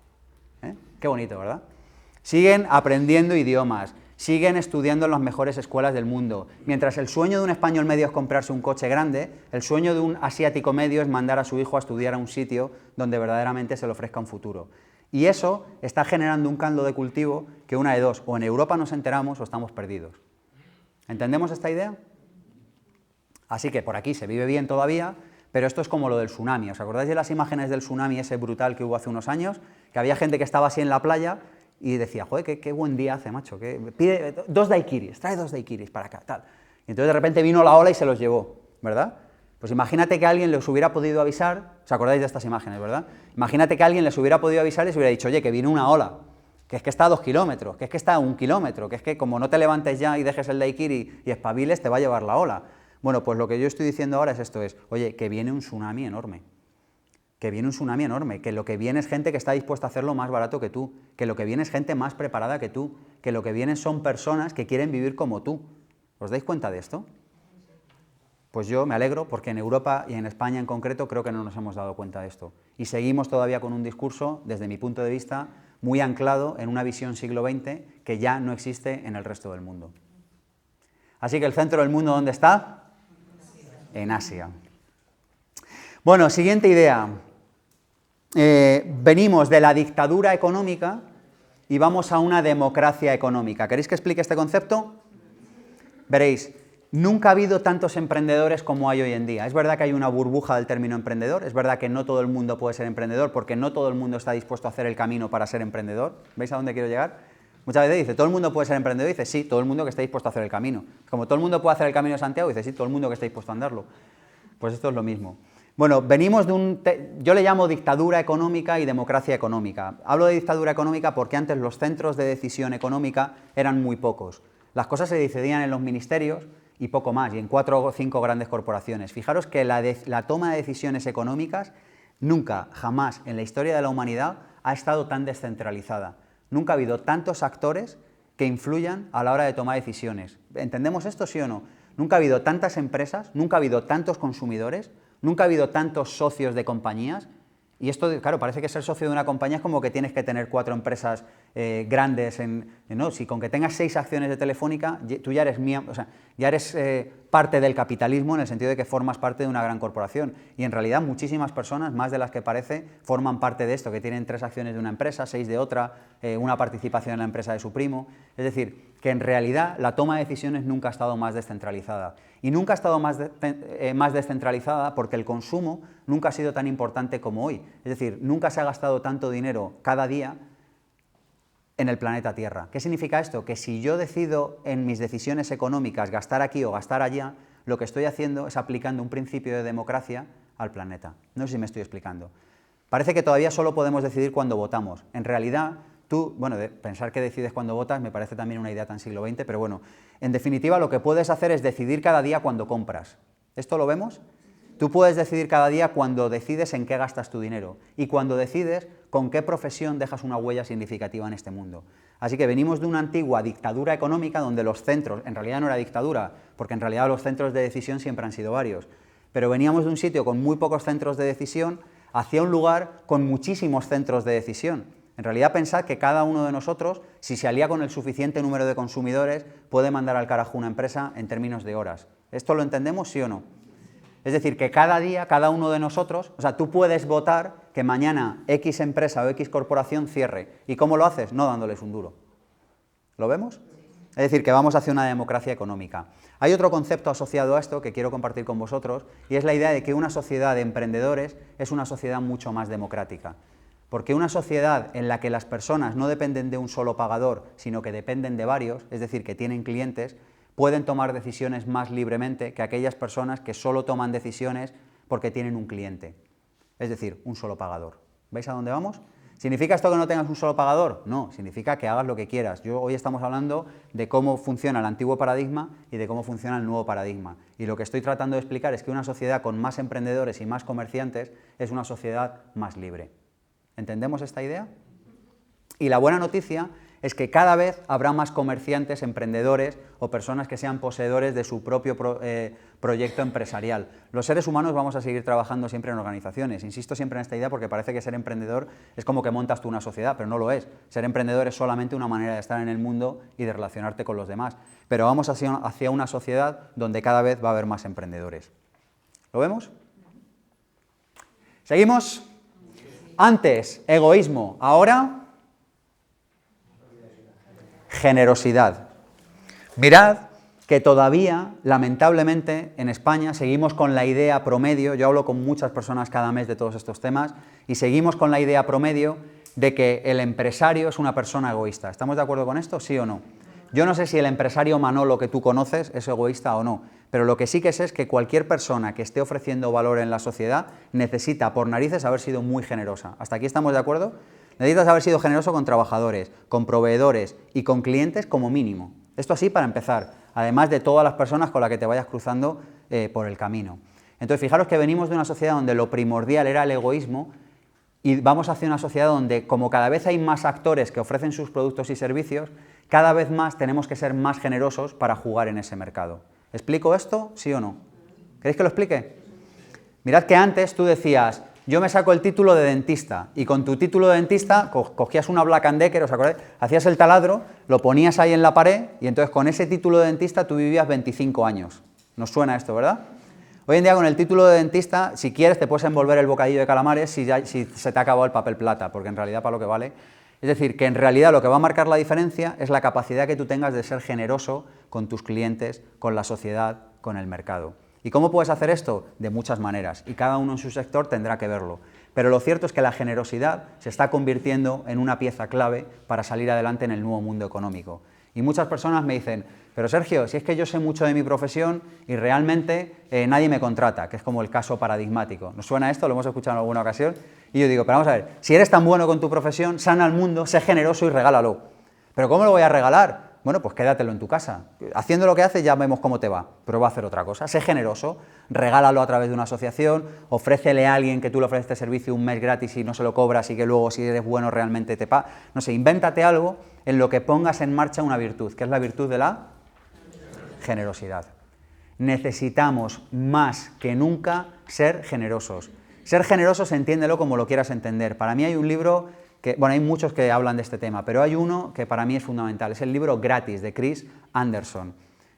Speaker 1: Qué bonito, ¿verdad? Siguen aprendiendo idiomas. Siguen estudiando en las mejores escuelas del mundo. Mientras el sueño de un español medio es comprarse un coche grande, el sueño de un asiático medio es mandar a su hijo a estudiar a un sitio donde verdaderamente se le ofrezca un futuro. Y eso está generando un caldo de cultivo que una de dos, o en Europa nos enteramos o estamos perdidos. ¿Entendemos esta idea? Así que por aquí se vive bien todavía, pero esto es como lo del tsunami. ¿Os acordáis de las imágenes del tsunami ese brutal que hubo hace unos años? Que había gente que estaba así en la playa y decía, joder, qué buen día hace, macho, pide 2 daiquiris, trae 2 daiquiris para acá, tal. Y entonces de repente vino la ola y se los llevó, ¿verdad? Pues imagínate que alguien les hubiera podido avisar, ¿os acordáis de estas imágenes, verdad? Imagínate que alguien les hubiera podido avisar y les hubiera dicho, oye, que viene una ola, que es que está a 2 kilómetros, que es que está a 1 kilómetro, que es que como no te levantes ya y dejes el daiquiri y espabiles, te va a llevar la ola. Bueno, pues lo que yo estoy diciendo ahora es esto, oye, que viene un tsunami enorme. Que viene un tsunami enorme, que lo que viene es gente que está dispuesta a hacerlo más barato que tú, que lo que viene es gente más preparada que tú, que lo que viene son personas que quieren vivir como tú. ¿Os dais cuenta de esto? Pues yo me alegro porque en Europa y en España en concreto creo que no nos hemos dado cuenta de esto. Y seguimos todavía con un discurso, desde mi punto de vista, muy anclado en una visión siglo XX que ya no existe en el resto del mundo. Así que el centro del mundo, ¿dónde está? En Asia. Bueno, siguiente idea. Venimos de la dictadura económica y vamos a una democracia económica. ¿Queréis que explique este concepto? Veréis, nunca ha habido tantos emprendedores como hay hoy en día. Es verdad que hay una burbuja del término emprendedor, es verdad que no todo el mundo puede ser emprendedor porque no todo el mundo está dispuesto a hacer el camino para ser emprendedor. ¿Veis a dónde quiero llegar? Muchas veces dice, ¿todo el mundo puede ser emprendedor? Y dice, sí, todo el mundo que esté dispuesto a hacer el camino. Como todo el mundo puede hacer el camino de Santiago, dice, sí, todo el mundo que esté dispuesto a andarlo. Pues esto es lo mismo. Bueno, venimos de yo le llamo dictadura económica y democracia económica. Hablo de dictadura económica porque antes los centros de decisión económica eran muy pocos. Las cosas se decidían en los ministerios y poco más, y en 4 o 5 grandes corporaciones. Fijaros que la toma de decisiones económicas nunca, jamás en la historia de la humanidad ha estado tan descentralizada. Nunca ha habido tantos actores que influyan a la hora de tomar decisiones. ¿Entendemos esto, sí o no? Nunca ha habido tantas empresas, nunca ha habido tantos consumidores, nunca ha habido tantos socios de compañías. Y esto, claro, parece que ser socio de una compañía es como que tienes que tener 4 empresas grandes. No, si con que tengas 6 acciones de Telefónica, tú ya eres miembro, o sea, ya eres parte del capitalismo en el sentido de que formas parte de una gran corporación. Y en realidad muchísimas personas, más de las que parece, forman parte de esto, que tienen 3 acciones de una empresa, 6 de otra, una participación en la empresa de su primo. Es decir, que en realidad la toma de decisiones nunca ha estado más descentralizada. Y nunca ha estado más descentralizada porque el consumo nunca ha sido tan importante como hoy. Es decir, nunca se ha gastado tanto dinero cada día en el planeta Tierra. ¿Qué significa esto? Que si yo decido en mis decisiones económicas gastar aquí o gastar allá, lo que estoy haciendo es aplicando un principio de democracia al planeta. No sé si me estoy explicando. Parece que todavía solo podemos decidir cuando votamos. En realidad, tú, bueno, pensar que decides cuando votas me parece también una idea tan siglo XX, pero bueno, en definitiva lo que puedes hacer es decidir cada día cuando compras. ¿Esto lo vemos? Tú puedes decidir cada día cuando decides en qué gastas tu dinero y cuando decides con qué profesión dejas una huella significativa en este mundo. Así que venimos de una antigua dictadura económica donde los centros, en realidad no era dictadura, porque en realidad los centros de decisión siempre han sido varios, pero veníamos de un sitio con muy pocos centros de decisión hacia un lugar con muchísimos centros de decisión. En realidad pensad que cada uno de nosotros, si se alía con el suficiente número de consumidores, puede mandar al carajo una empresa en términos de horas. ¿Esto lo entendemos, sí o no? Es decir, que cada día, cada uno de nosotros, o sea, tú puedes votar que mañana X empresa o X corporación cierre. ¿Y cómo lo haces? No dándoles un duro. ¿Lo vemos? Es decir, que vamos hacia una democracia económica. Hay otro concepto asociado a esto que quiero compartir con vosotros, y es la idea de que una sociedad de emprendedores es una sociedad mucho más democrática. Porque una sociedad en la que las personas no dependen de un solo pagador, sino que dependen de varios, es decir, que tienen clientes, pueden tomar decisiones más libremente que aquellas personas que solo toman decisiones porque tienen un cliente, es decir, un solo pagador. ¿Veis a dónde vamos? ¿Significa esto que no tengas un solo pagador? No, significa que hagas lo que quieras. Hoy estamos hablando de cómo funciona el antiguo paradigma y de cómo funciona el nuevo paradigma. Y lo que estoy tratando de explicar es que una sociedad con más emprendedores y más comerciantes es una sociedad más libre. ¿Entendemos esta idea? Y la buena noticia es que cada vez habrá más comerciantes, emprendedores o personas que sean poseedores de su propio proyecto empresarial. Los seres humanos vamos a seguir trabajando siempre en organizaciones. Insisto siempre en esta idea porque parece que ser emprendedor es como que montas tú una sociedad, pero no lo es. Ser emprendedor es solamente una manera de estar en el mundo y de relacionarte con los demás. Pero vamos hacia una sociedad donde cada vez va a haber más emprendedores. ¿Lo vemos? ¿Seguimos? Antes, egoísmo. Ahora, generosidad. Mirad que todavía, lamentablemente, en España seguimos con la idea promedio, yo hablo con muchas personas cada mes de todos estos temas, y seguimos con la idea promedio de que el empresario es una persona egoísta. ¿Estamos de acuerdo con esto? ¿Sí o no? Yo no sé si el empresario Manolo que tú conoces es egoísta o no, pero lo que sí que sé es que cualquier persona que esté ofreciendo valor en la sociedad necesita, por narices, haber sido muy generosa. ¿Hasta aquí estamos de acuerdo? Necesitas haber sido generoso con trabajadores, con proveedores y con clientes como mínimo. Esto así para empezar, además de todas las personas con las que te vayas cruzando por el camino. Entonces, fijaros que venimos de una sociedad donde lo primordial era el egoísmo y vamos hacia una sociedad donde, como cada vez hay más actores que ofrecen sus productos y servicios, cada vez más tenemos que ser más generosos para jugar en ese mercado. ¿Explico esto? ¿Sí o no? ¿Queréis que lo explique? Mirad que antes tú decías, yo me saco el título de dentista, y con tu título de dentista cogías una Black & Decker, ¿os acordáis? Hacías el taladro, lo ponías ahí en la pared, y entonces con ese título de dentista tú vivías 25 años. ¿Nos suena esto, verdad? Hoy en día con el título de dentista, si quieres te puedes envolver el bocadillo de calamares si se te ha acabado el papel plata, porque en realidad para lo que vale. Es decir, que en realidad lo que va a marcar la diferencia es la capacidad que tú tengas de ser generoso con tus clientes, con la sociedad, con el mercado. ¿Y cómo puedes hacer esto? De muchas maneras, y cada uno en su sector tendrá que verlo. Pero lo cierto es que la generosidad se está convirtiendo en una pieza clave para salir adelante en el nuevo mundo económico. Y muchas personas me dicen, pero Sergio, si es que yo sé mucho de mi profesión y realmente nadie me contrata, que es como el caso paradigmático. ¿Nos suena esto? Lo hemos escuchado en alguna ocasión. Y yo digo, pero vamos a ver, si eres tan bueno con tu profesión, sana al mundo, sé generoso y regálalo. ¿Pero cómo lo voy a regalar? Bueno, pues quédatelo en tu casa. Haciendo lo que haces ya vemos cómo te va, pero va a hacer otra cosa. Sé generoso, regálalo a través de una asociación, ofrécele a alguien que tú le ofreces este servicio un mes gratis y no se lo cobras y que luego si eres bueno realmente te paga. No sé, invéntate algo en lo que pongas en marcha una virtud, que es la virtud de la generosidad. Necesitamos más que nunca ser generosos. Ser generosos, entiéndelo como lo quieras entender. Para mí hay un libro que, bueno, hay muchos que hablan de este tema, pero hay uno que para mí es fundamental. Es el libro Gratis, de Chris Anderson.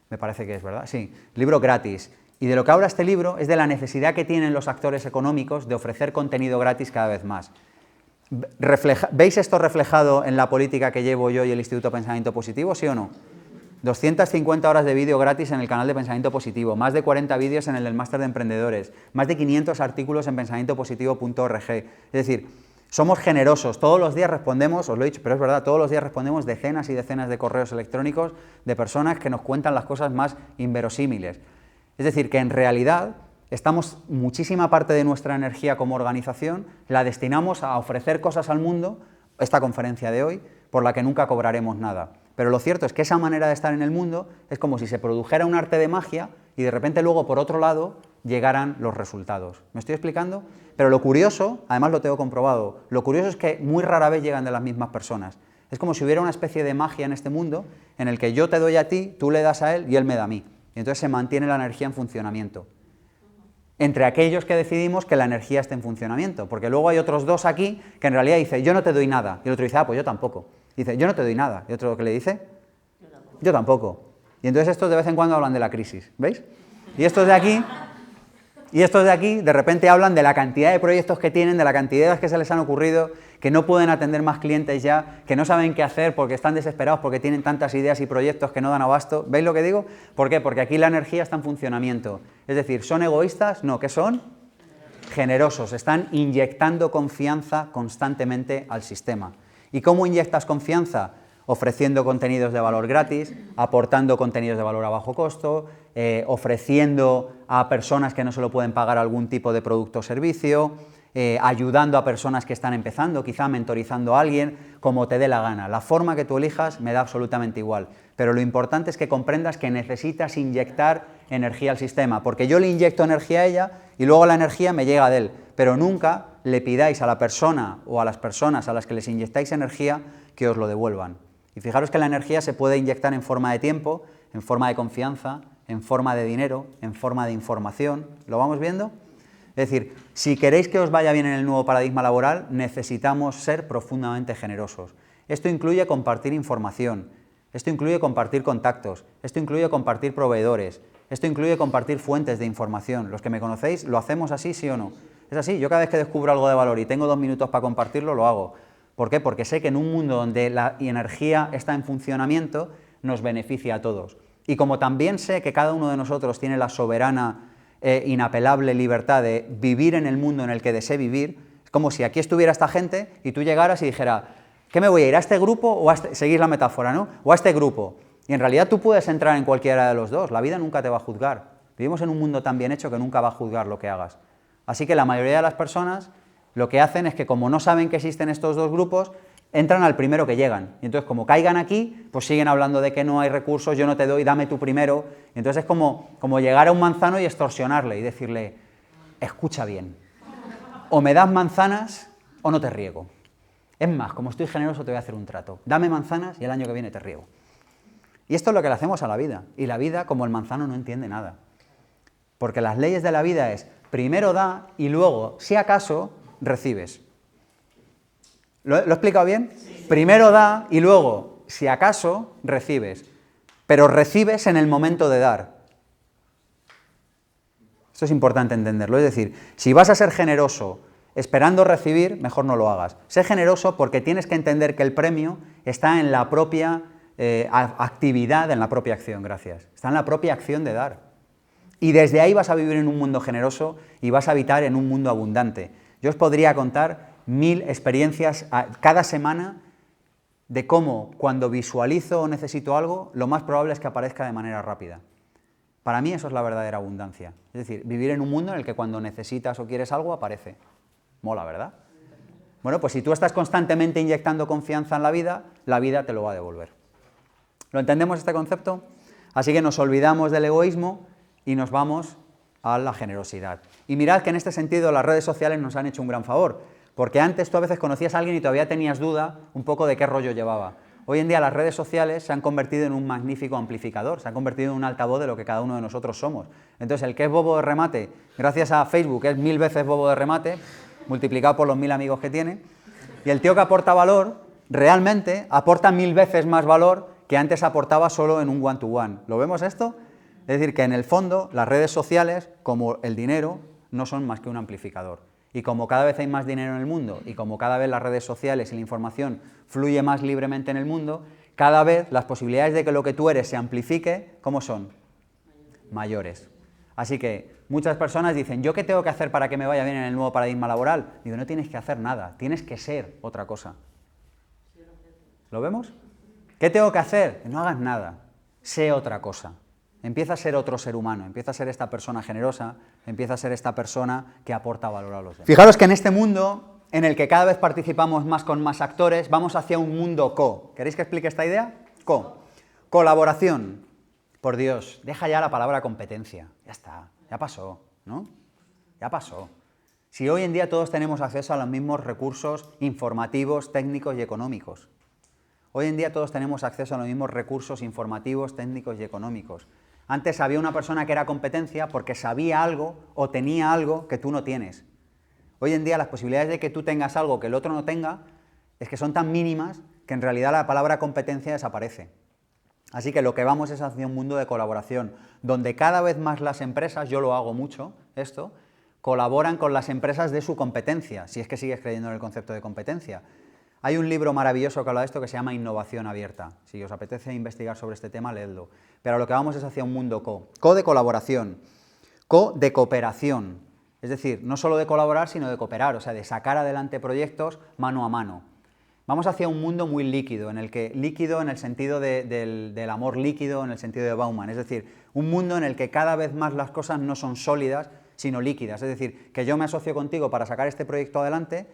Speaker 1: Me parece que es, ¿verdad? Sí, libro Gratis. Y de lo que habla este libro es de la necesidad que tienen los actores económicos de ofrecer contenido gratis cada vez más. ¿Veis esto reflejado en la política que llevo yo y el Instituto Pensamiento Positivo, sí o no? 250 horas de vídeo gratis en el canal de Pensamiento Positivo, más de 40 vídeos en el del Máster de Emprendedores, más de 500 artículos en pensamientopositivo.org. Es decir, somos generosos, todos los días respondemos, os lo he dicho, pero es verdad, todos los días respondemos decenas y decenas de correos electrónicos de personas que nos cuentan las cosas más inverosímiles. Es decir, que en realidad estamos muchísima parte de nuestra energía como organización, la destinamos a ofrecer cosas al mundo, esta conferencia de hoy, por la que nunca cobraremos nada. Pero lo cierto es que esa manera de estar en el mundo es como si se produjera un arte de magia y de repente luego por otro lado llegaran los resultados. ¿Me estoy explicando? Pero lo curioso, además lo tengo comprobado, lo curioso es que muy rara vez llegan de las mismas personas. Es como si hubiera una especie de magia en este mundo en el que yo te doy a ti, tú le das a él y él me da a mí. Y entonces se mantiene la energía en funcionamiento. Entre aquellos que decidimos que la energía esté en funcionamiento, porque luego hay otros dos aquí que en realidad dicen, yo no te doy nada, y el otro dice, ah, pues yo tampoco. Dice, yo no te doy nada, y otro que le dice, yo tampoco. Y entonces estos de vez en cuando hablan de la crisis, ¿veis? Y estos de aquí de repente hablan de la cantidad de proyectos que tienen, de la cantidad que se les han ocurrido, que no pueden atender más clientes ya, que no saben qué hacer porque están desesperados porque tienen tantas ideas y proyectos que no dan abasto. ¿Veis lo que digo? ¿Por qué? Porque aquí la energía está en funcionamiento. Es decir, ¿son egoístas? No, ¿qué son? Generosos, están inyectando confianza constantemente al sistema. ¿Y cómo inyectas confianza? Ofreciendo contenidos de valor gratis, aportando contenidos de valor a bajo costo, ofreciendo a personas que no se lo pueden pagar algún tipo de producto o servicio, ayudando a personas que están empezando, quizá mentorizando a alguien, como te dé la gana. La forma que tú elijas me da absolutamente igual, pero lo importante es que comprendas que necesitas inyectar energía al sistema, porque yo le inyecto energía a ella y luego la energía me llega de él, pero nunca le pidáis a la persona o a las personas a las que les inyectáis energía que os lo devuelvan. Y fijaros que la energía se puede inyectar en forma de tiempo, en forma de confianza, en forma de dinero, en forma de información. ¿Lo vamos viendo? Es decir, si queréis que os vaya bien en el nuevo paradigma laboral, necesitamos ser profundamente generosos. Esto incluye compartir información, esto incluye compartir contactos, esto incluye compartir proveedores, esto incluye compartir fuentes de información. Los que me conocéis, ¿lo hacemos así, sí o no? Es así, yo cada vez que descubro algo de valor y tengo 2 minutos para compartirlo, lo hago. ¿Por qué? Porque sé que en un mundo donde la energía está en funcionamiento, nos beneficia a todos. Y como también sé que cada uno de nosotros tiene la soberana, inapelable libertad de vivir en el mundo en el que desee vivir, es como si aquí estuviera esta gente y tú llegaras y dijeras, ¿qué me voy a ir? ¿A este grupo o a este? Seguís la metáfora, ¿no? O a este grupo. Y en realidad tú puedes entrar en cualquiera de los dos, la vida nunca te va a juzgar. Vivimos en un mundo tan bien hecho que nunca va a juzgar lo que hagas. Así que la mayoría de las personas lo que hacen es que como no saben que existen estos dos grupos, entran al primero que llegan. Y entonces como caigan aquí, pues siguen hablando de que no hay recursos, yo no te doy, dame tú primero. Y entonces es como llegar a un manzano y extorsionarle y decirle, escucha bien, o me das manzanas o no te riego. Es más, como estoy generoso te voy a hacer un trato. Dame manzanas y el año que viene te riego. Y esto es lo que le hacemos a la vida. Y la vida, como el manzano, no entiende nada. Porque las leyes de la vida es, primero da y luego, si acaso, recibes. ¿Lo he explicado bien? Sí. Primero da y luego, si acaso, recibes. Pero recibes en el momento de dar. Esto es importante entenderlo. Es decir, si vas a ser generoso esperando recibir, mejor no lo hagas. Sé generoso porque tienes que entender que el premio está en la propia actividad, en la propia acción, gracias. Está en la propia acción de dar. Y desde ahí vas a vivir en un mundo generoso y vas a habitar en un mundo abundante. Yo os podría contar 1000 experiencias cada semana de cómo cuando visualizo o necesito algo, lo más probable es que aparezca de manera rápida. Para mí eso es la verdadera abundancia. Es decir, vivir en un mundo en el que cuando necesitas o quieres algo, aparece. Mola, ¿verdad? Bueno, pues si tú estás constantemente inyectando confianza en la vida te lo va a devolver. ¿Lo entendemos este concepto? Así que nos olvidamos del egoísmo y nos vamos a la generosidad. Y mirad que en este sentido las redes sociales nos han hecho un gran favor, porque antes tú a veces conocías a alguien y todavía tenías duda un poco de qué rollo llevaba. Hoy en día las redes sociales se han convertido en un magnífico amplificador, se han convertido en un altavoz de lo que cada uno de nosotros somos. Entonces el que es bobo de remate, gracias a Facebook es 1000 veces bobo de remate, multiplicado por los 1000 amigos que tiene, y el tío que aporta valor, realmente aporta 1000 veces más valor que antes aportaba solo en un one-to-one. ¿Lo vemos esto? Es decir, que en el fondo las redes sociales, como el dinero, no son más que un amplificador. Y como cada vez hay más dinero en el mundo, y como cada vez las redes sociales y la información fluye más libremente en el mundo, cada vez las posibilidades de que lo que tú eres se amplifique, ¿cómo son? Mayores. Así que muchas personas dicen, ¿yo qué tengo que hacer para que me vaya bien en el nuevo paradigma laboral? Digo, no tienes que hacer nada, tienes que ser otra cosa. ¿Lo vemos? ¿Qué tengo que hacer? No hagas nada, sé otra cosa. Empieza a ser otro ser humano, empieza a ser esta persona generosa, empieza a ser esta persona que aporta valor a los demás. Fijaros que en este mundo, en el que cada vez participamos más con más actores, vamos hacia un mundo co. ¿Queréis que explique esta idea? Co. Colaboración. Por Dios, deja ya la palabra competencia. Ya está, ya pasó, ¿no? Ya pasó. Si hoy en día todos tenemos acceso a los mismos recursos informativos, técnicos y económicos. Hoy en día todos tenemos acceso a los mismos recursos informativos, técnicos y económicos. Antes había una persona que era competencia porque sabía algo o tenía algo que tú no tienes. Hoy en día las posibilidades de que tú tengas algo que el otro no tenga es que son tan mínimas que en realidad la palabra competencia desaparece. Así que lo que vamos es hacia un mundo de colaboración, donde cada vez más las empresas, yo lo hago mucho, esto, colaboran con las empresas de su competencia, si es que sigues creyendo en el concepto de competencia. Hay un libro maravilloso que habla de esto que se llama Innovación Abierta. Si os apetece investigar sobre este tema, leedlo. Pero lo que vamos es hacia un mundo co. Co de colaboración, co de cooperación. Es decir, no solo de colaborar, sino de cooperar, o sea, de sacar adelante proyectos mano a mano. Vamos hacia un mundo muy líquido, líquido en el sentido del amor líquido, en el sentido de Bauman. Es decir, un mundo en el que cada vez más las cosas no son sólidas, sino líquidas. Es decir, que yo me asocio contigo para sacar este proyecto adelante,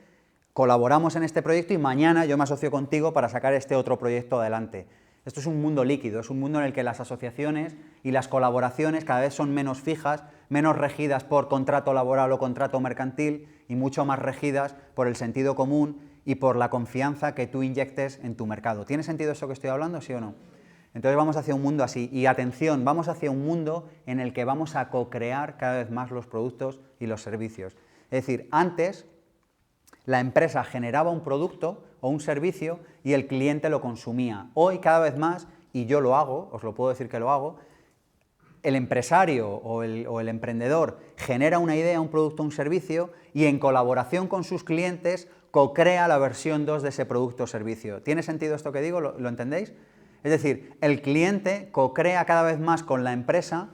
Speaker 1: colaboramos en este proyecto y mañana yo me asocio contigo para sacar este otro proyecto adelante. Esto es un mundo líquido, es un mundo en el que las asociaciones y las colaboraciones cada vez son menos fijas, menos regidas por contrato laboral o contrato mercantil y mucho más regidas por el sentido común y por la confianza que tú inyectes en tu mercado. ¿Tiene sentido esto que estoy hablando, sí o no? Entonces vamos hacia un mundo así. Y atención, vamos hacia un mundo en el que vamos a co-crear cada vez más los productos y los servicios. Es decir, antes la empresa generaba un producto o un servicio y el cliente lo consumía. Hoy cada vez más, y yo lo hago, os lo puedo decir que lo hago, el empresario o el emprendedor genera una idea, un producto o un servicio y en colaboración con sus clientes co-crea la versión 2 de ese producto o servicio. ¿Tiene sentido esto que digo? ¿Lo entendéis? Es decir, el cliente co-crea cada vez más con la empresa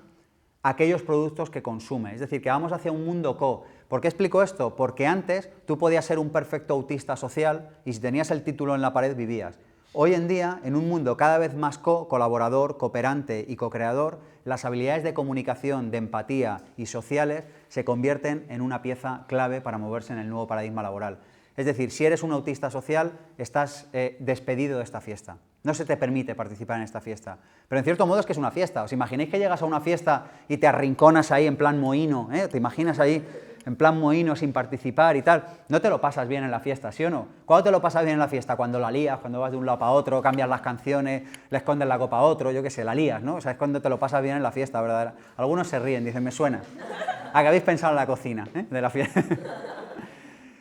Speaker 1: aquellos productos que consume. Es decir, que vamos hacia un mundo co. ¿Por qué explico esto? Porque antes tú podías ser un perfecto autista social y si tenías el título en la pared vivías. Hoy en día, en un mundo cada vez más colaborador, cooperante y co-creador, las habilidades de comunicación, de empatía y sociales se convierten en una pieza clave para moverse en el nuevo paradigma laboral. Es decir, si eres un autista social, estás despedido de esta fiesta. No se te permite participar en esta fiesta. Pero en cierto modo es que es una fiesta. ¿Os imagináis que llegas a una fiesta y te arrinconas ahí en plan mohino? ¿Te imaginas ahí en plan mohino sin participar y tal? No te lo pasas bien en la fiesta, ¿sí o no? ¿Cuándo te lo pasas bien en la fiesta? Cuando la lías, cuando vas de un lado para otro, cambias las canciones, le escondes la copa a otro, yo qué sé, la lías, ¿no? O sea, es cuando te lo pasas bien en la fiesta, ¿verdad? Algunos se ríen, dicen, me suena. ¿A qué habéis pensado en la cocina de la fiesta?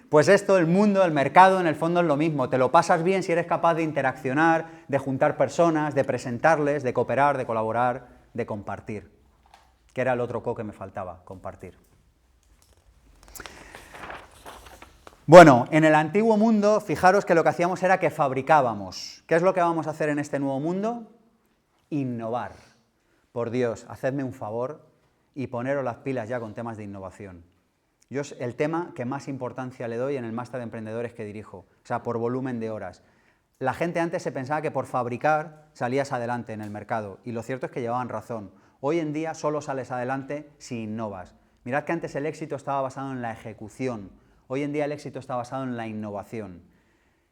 Speaker 1: Pues esto, el mundo, el mercado, en el fondo es lo mismo. Te lo pasas bien si eres capaz de interaccionar, de juntar personas, de presentarles, de cooperar, de colaborar, de compartir. Que era el otro co que me faltaba, compartir. Bueno, en el antiguo mundo, fijaros que lo que hacíamos era que fabricábamos. ¿Qué es lo que vamos a hacer en este nuevo mundo? Innovar. Por Dios, hacedme un favor y poneros las pilas ya con temas de innovación. Yo es el tema que más importancia le doy en el máster de emprendedores que dirijo, o sea, por volumen de horas. la gente antes se pensaba que por fabricar salías adelante en el mercado, y lo cierto es que llevaban razón. Hoy en día solo sales adelante si innovas. Mirad que antes el éxito estaba basado en la ejecución, hoy en día el éxito está basado en la innovación.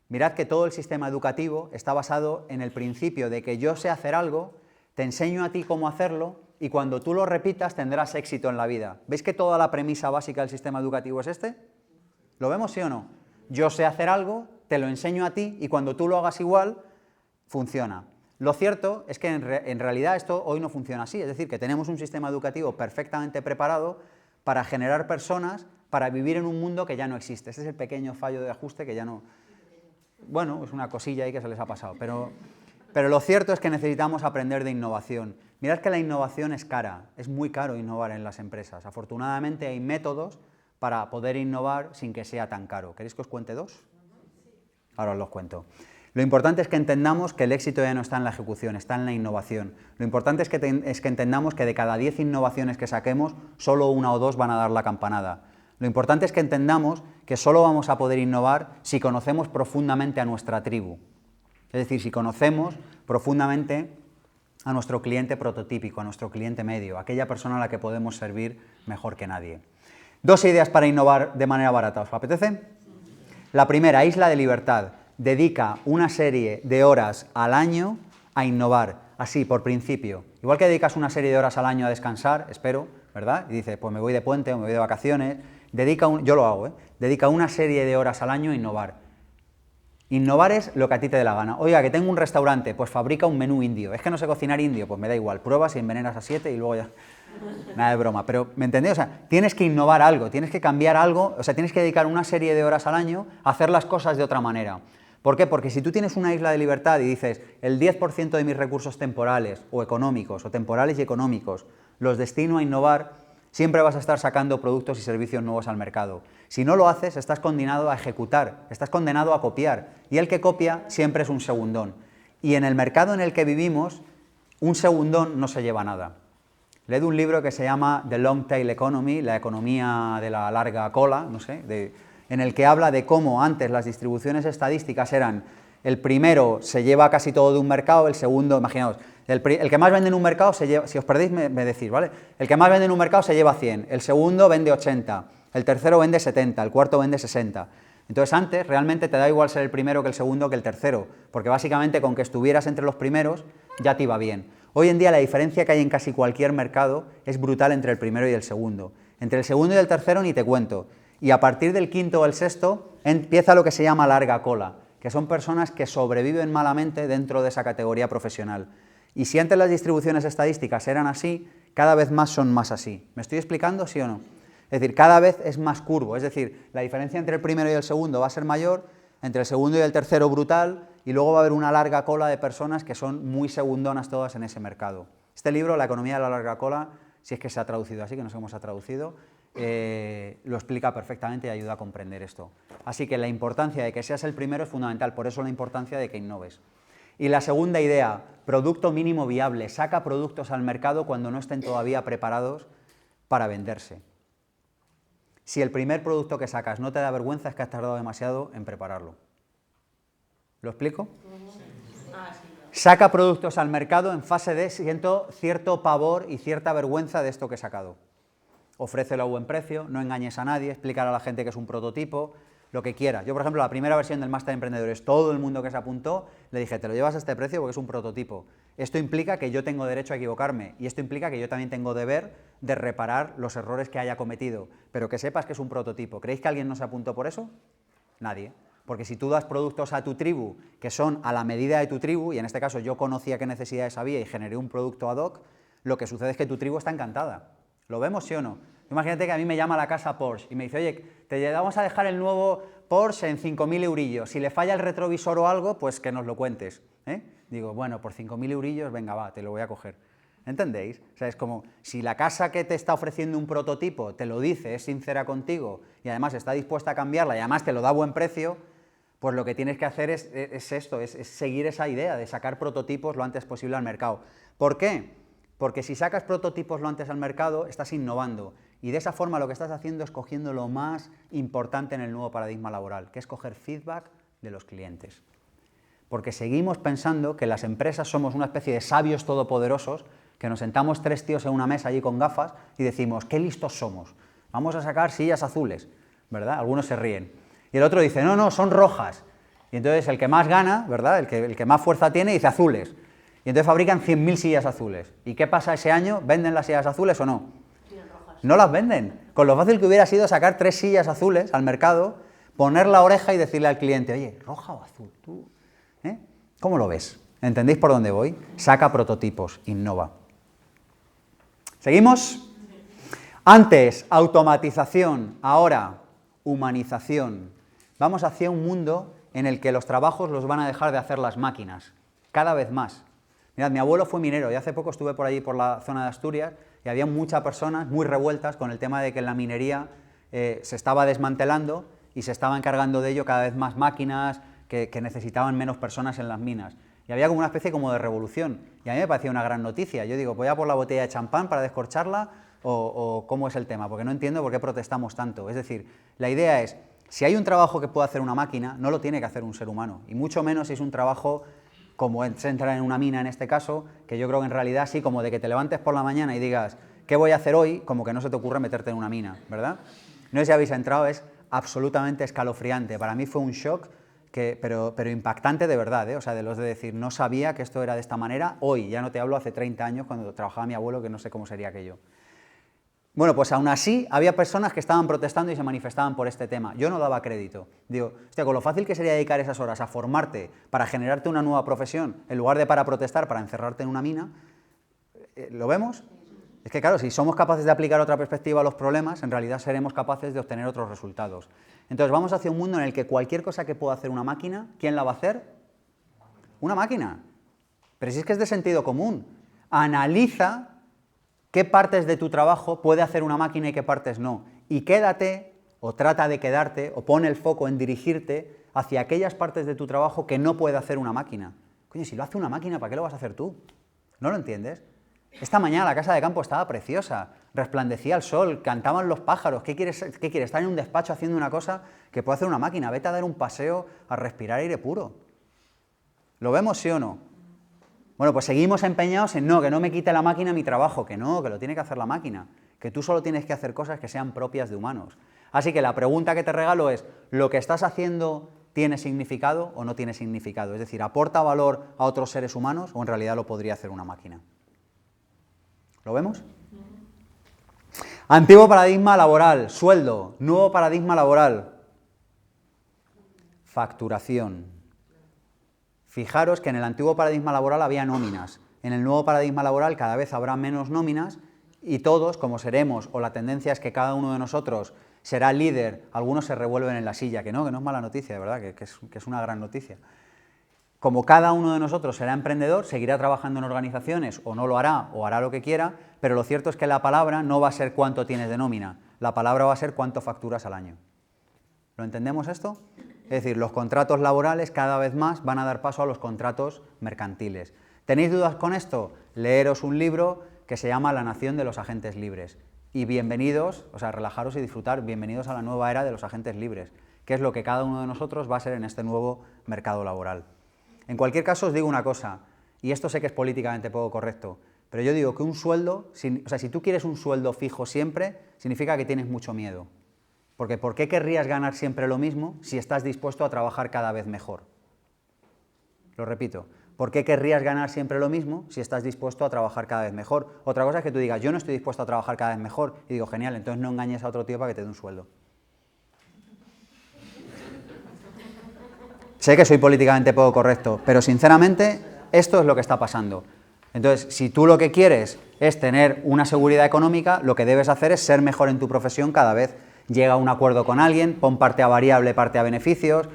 Speaker 1: Mirad que todo el sistema educativo está basado en el principio de que yo sé hacer algo, te enseño a ti cómo hacerlo, y cuando tú lo repitas tendrás éxito en la vida. ¿Veis que toda la premisa básica del sistema educativo es este? ¿Lo vemos, sí o no? Yo sé hacer algo, te lo enseño a ti, y cuando tú lo hagas igual, funciona. Lo cierto es que en realidad esto hoy no funciona así, es decir, que tenemos un sistema educativo perfectamente preparado para generar personas, para vivir en un mundo que ya no existe. Ese es el pequeño fallo de ajuste que ya no... Bueno, es una cosilla ahí que se les ha pasado, pero lo cierto es que necesitamos aprender de innovación. Mirad que la innovación es cara, es muy caro innovar en las empresas. Afortunadamente hay métodos para poder innovar sin que sea tan caro. ¿Queréis que os cuente dos? Ahora os los cuento. Lo importante es que entendamos que el éxito ya no está en la ejecución, está en la innovación. Lo importante es que entendamos que de cada 10 innovaciones que saquemos, solo una o dos van a dar la campanada. Lo importante es que entendamos que solo vamos a poder innovar si conocemos profundamente a nuestra tribu. Es decir, si conocemos profundamente a nuestro cliente prototípico, a nuestro cliente medio, aquella persona a la que podemos servir mejor que nadie. Dos ideas para innovar de manera barata, ¿os apetece? La primera, Isla de Libertad. Dedica una serie de horas al año a innovar, así, por principio. Igual que dedicas una serie de horas al año a descansar, espero, ¿verdad? Y dices, pues me voy de puente o me voy de vacaciones. Yo lo hago, dedica una serie de horas al año a innovar. Innovar es lo que a ti te dé la gana. Oiga, que tengo un restaurante, pues fabrica un menú indio. Es que no sé cocinar indio, pues me da igual. Pruebas y envenenas a 7 y luego ya... Nada de broma, pero ¿me entendéis? O sea, tienes que innovar algo, tienes que cambiar algo, o sea, tienes que dedicar una serie de horas al año a hacer las cosas de otra manera. ¿Por qué? Porque si tú tienes una isla de libertad y dices, el 10% de mis recursos temporales o económicos, o temporales y económicos, los destino a innovar, siempre vas a estar sacando productos y servicios nuevos al mercado. Si no lo haces, estás condenado a ejecutar, estás condenado a copiar, y el que copia siempre es un segundón. Y en el mercado en el que vivimos, un segundón no se lleva nada. Leed un libro que se llama The Long Tail Economy, la economía de la larga cola, no sé, en el que habla de cómo antes las distribuciones estadísticas eran el primero se lleva casi todo de un mercado, el segundo, imaginaos, el que más vende en un mercado se lleva, si os perdéis me decís, ¿vale? El que más vende en un mercado se lleva 100, el segundo vende 80, el tercero vende 70, el cuarto vende 60. Entonces antes realmente te da igual ser el primero que el segundo que el tercero, porque básicamente con que estuvieras entre los primeros ya te iba bien. Hoy en día la diferencia que hay en casi cualquier mercado es brutal entre el primero y el segundo. Entre el segundo y el tercero ni te cuento. Y a partir del quinto o el sexto empieza lo que se llama larga cola, que son personas que sobreviven malamente dentro de esa categoría profesional. Y si antes las distribuciones estadísticas eran así, cada vez más son más así. ¿Me estoy explicando, sí o no? Es decir, cada vez es más curvo, es decir, la diferencia entre el primero y el segundo va a ser mayor, entre el segundo y el tercero brutal, y luego va a haber una larga cola de personas que son muy segundonas todas en ese mercado. Este libro, La economía de la larga cola, si es que se ha traducido así, que no sé cómo se ha traducido, lo explica perfectamente y ayuda a comprender esto. Así que la importancia de que seas el primero es fundamental, por eso la importancia de que innoves. Y la segunda idea, producto mínimo viable, saca productos al mercado cuando no estén todavía preparados para venderse. Si el primer producto que sacas no te da vergüenza es que has tardado demasiado en prepararlo. ¿Lo explico? Saca productos al mercado en fase de siento cierto pavor y cierta vergüenza de esto que he sacado. Ofrécelo a buen precio, no engañes a nadie, explícale a la gente que es un prototipo, lo que quieras. Yo, por ejemplo, la primera versión del Máster de Emprendedores, todo el mundo que se apuntó, le dije, te lo llevas a este precio porque es un prototipo. Esto implica que yo tengo derecho a equivocarme y esto implica que yo también tengo deber de reparar los errores que haya cometido, pero que sepas que es un prototipo. ¿Creéis que alguien no se apuntó por eso? Nadie. Porque si tú das productos a tu tribu que son a la medida de tu tribu, y en este caso yo conocía qué necesidades había y generé un producto ad hoc, lo que sucede es que tu tribu está encantada. ¿Lo vemos, sí o no? Imagínate que a mí me llama la casa Porsche y me dice, oye, te vamos a dejar el nuevo Porsche en 5.000 eurillos. Si le falla el retrovisor o algo, pues que nos lo cuentes. Digo, bueno, por 5.000 eurillos, venga, va, te lo voy a coger. ¿Entendéis? O sea, es como, si la casa que te está ofreciendo un prototipo te lo dice, es sincera contigo y además está dispuesta a cambiarla y además te lo da a buen precio, pues lo que tienes que hacer es seguir esa idea de sacar prototipos lo antes posible al mercado. ¿Por qué? Porque si sacas prototipos lo antes al mercado, estás innovando. Y de esa forma lo que estás haciendo es cogiendo lo más importante en el nuevo paradigma laboral, que es coger feedback de los clientes. porque seguimos pensando que las empresas somos una especie de sabios todopoderosos, que nos sentamos 3 tíos en una mesa allí con gafas y decimos, qué listos somos, vamos a sacar sillas azules, ¿verdad? Algunos se ríen. Y el otro dice, no, no, son rojas. Y entonces el que más gana, ¿verdad? El que más fuerza tiene, dice azules. Y entonces fabrican 100.000 sillas azules. ¿Y qué pasa ese año? ¿Venden las sillas azules o no? No las venden. Con lo fácil que hubiera sido sacar 3 sillas azules al mercado, poner la oreja y decirle al cliente, oye, ¿roja o azul? ¿Tú? ¿Cómo lo ves? ¿Entendéis por dónde voy? Saca prototipos, innova. ¿Seguimos? Antes, automatización, ahora, humanización. Vamos hacia un mundo en el que los trabajos los van a dejar de hacer las máquinas, cada vez más. Mirad, mi abuelo fue minero y hace poco estuve por allí, por la zona de Asturias, y había muchas personas muy revueltas con el tema de que la minería se estaba desmantelando y se estaban encargando de ello cada vez más máquinas que necesitaban menos personas en las minas. Y había como una especie como de revolución, y a mí me parecía una gran noticia. Yo digo, ¿voy a por la botella de champán para descorcharla o cómo es el tema? Porque no entiendo por qué protestamos tanto. Es decir, la idea es, si hay un trabajo que puede hacer una máquina, no lo tiene que hacer un ser humano, y mucho menos si es un trabajo como es entrar en una mina en este caso, que yo creo que en realidad sí, como de que te levantes por la mañana y digas, ¿qué voy a hacer hoy? Como que no se te ocurre meterte en una mina, ¿verdad? No sé si habéis entrado, es absolutamente escalofriante. Para mí fue un shock, pero impactante de verdad, ¿eh? O sea, de los de decir, no sabía que esto era de esta manera, hoy, ya no te hablo hace 30 años cuando trabajaba mi abuelo, que no sé cómo sería aquello. Bueno, pues aún así había personas que estaban protestando y se manifestaban por este tema. Yo no daba crédito. Digo, hostia, con lo fácil que sería dedicar esas horas a formarte para generarte una nueva profesión, en lugar de para protestar, para encerrarte en una mina, ¿lo vemos? Es que claro, si somos capaces de aplicar otra perspectiva a los problemas, en realidad seremos capaces de obtener otros resultados. Entonces vamos hacia un mundo en el que cualquier cosa que pueda hacer una máquina, ¿quién la va a hacer? Una máquina. Pero si es que es de sentido común. Analiza qué partes de tu trabajo puede hacer una máquina y qué partes no. Y quédate, o trata de quedarte, o pone el foco en dirigirte hacia aquellas partes de tu trabajo que no puede hacer una máquina. Coño, si lo hace una máquina, ¿para qué lo vas a hacer tú? ¿No lo entiendes? Esta mañana la casa de campo estaba preciosa, resplandecía el sol, cantaban los pájaros. ¿Qué quieres? Estar en un despacho haciendo una cosa que puede hacer una máquina. Vete a dar un paseo a respirar aire puro. ¿Lo vemos, sí o no? Bueno, pues seguimos empeñados en no, que no me quite la máquina mi trabajo, que no, que lo tiene que hacer la máquina, que tú solo tienes que hacer cosas que sean propias de humanos. Así que la pregunta que te regalo es, ¿lo que estás haciendo tiene significado o no tiene significado? Es decir, ¿aporta valor a otros seres humanos o en realidad lo podría hacer una máquina? ¿Lo vemos? Antiguo paradigma laboral, sueldo. Nuevo paradigma laboral, facturación. Fijaros que en el antiguo paradigma laboral había nóminas. En el nuevo paradigma laboral cada vez habrá menos nóminas y todos, como seremos, o la tendencia es que cada uno de nosotros será líder, algunos se revuelven en la silla, que no es mala noticia, de verdad, que es una gran noticia. Como cada uno de nosotros será emprendedor, seguirá trabajando en organizaciones o no lo hará o hará lo que quiera, pero lo cierto es que la palabra no va a ser cuánto tienes de nómina, la palabra va a ser cuánto facturas al año. ¿Lo entendemos esto? Es decir, los contratos laborales cada vez más van a dar paso a los contratos mercantiles. ¿Tenéis dudas con esto? Leeros un libro que se llama La nación de los agentes libres. Y bienvenidos, o sea, relajaros y disfrutar, bienvenidos a la nueva era de los agentes libres, que es lo que cada uno de nosotros va a ser en este nuevo mercado laboral. En cualquier caso os digo una cosa, y esto sé que es políticamente poco correcto, pero yo digo que un sueldo, o sea, si tú quieres un sueldo fijo siempre, significa que tienes mucho miedo. Porque ¿por qué querrías ganar siempre lo mismo si estás dispuesto a trabajar cada vez mejor? Lo repito, ¿por qué querrías ganar siempre lo mismo si estás dispuesto a trabajar cada vez mejor? Otra cosa es que tú digas, yo no estoy dispuesto a trabajar cada vez mejor, y digo, genial, entonces no engañes a otro tío para que te dé un sueldo. Sé que soy políticamente poco correcto, pero sinceramente esto es lo que está pasando. Entonces, si tú lo que quieres es tener una seguridad económica, lo que debes hacer es ser mejor en tu profesión cada vez. Llega a un acuerdo con alguien, pon parte a variable, parte a beneficios,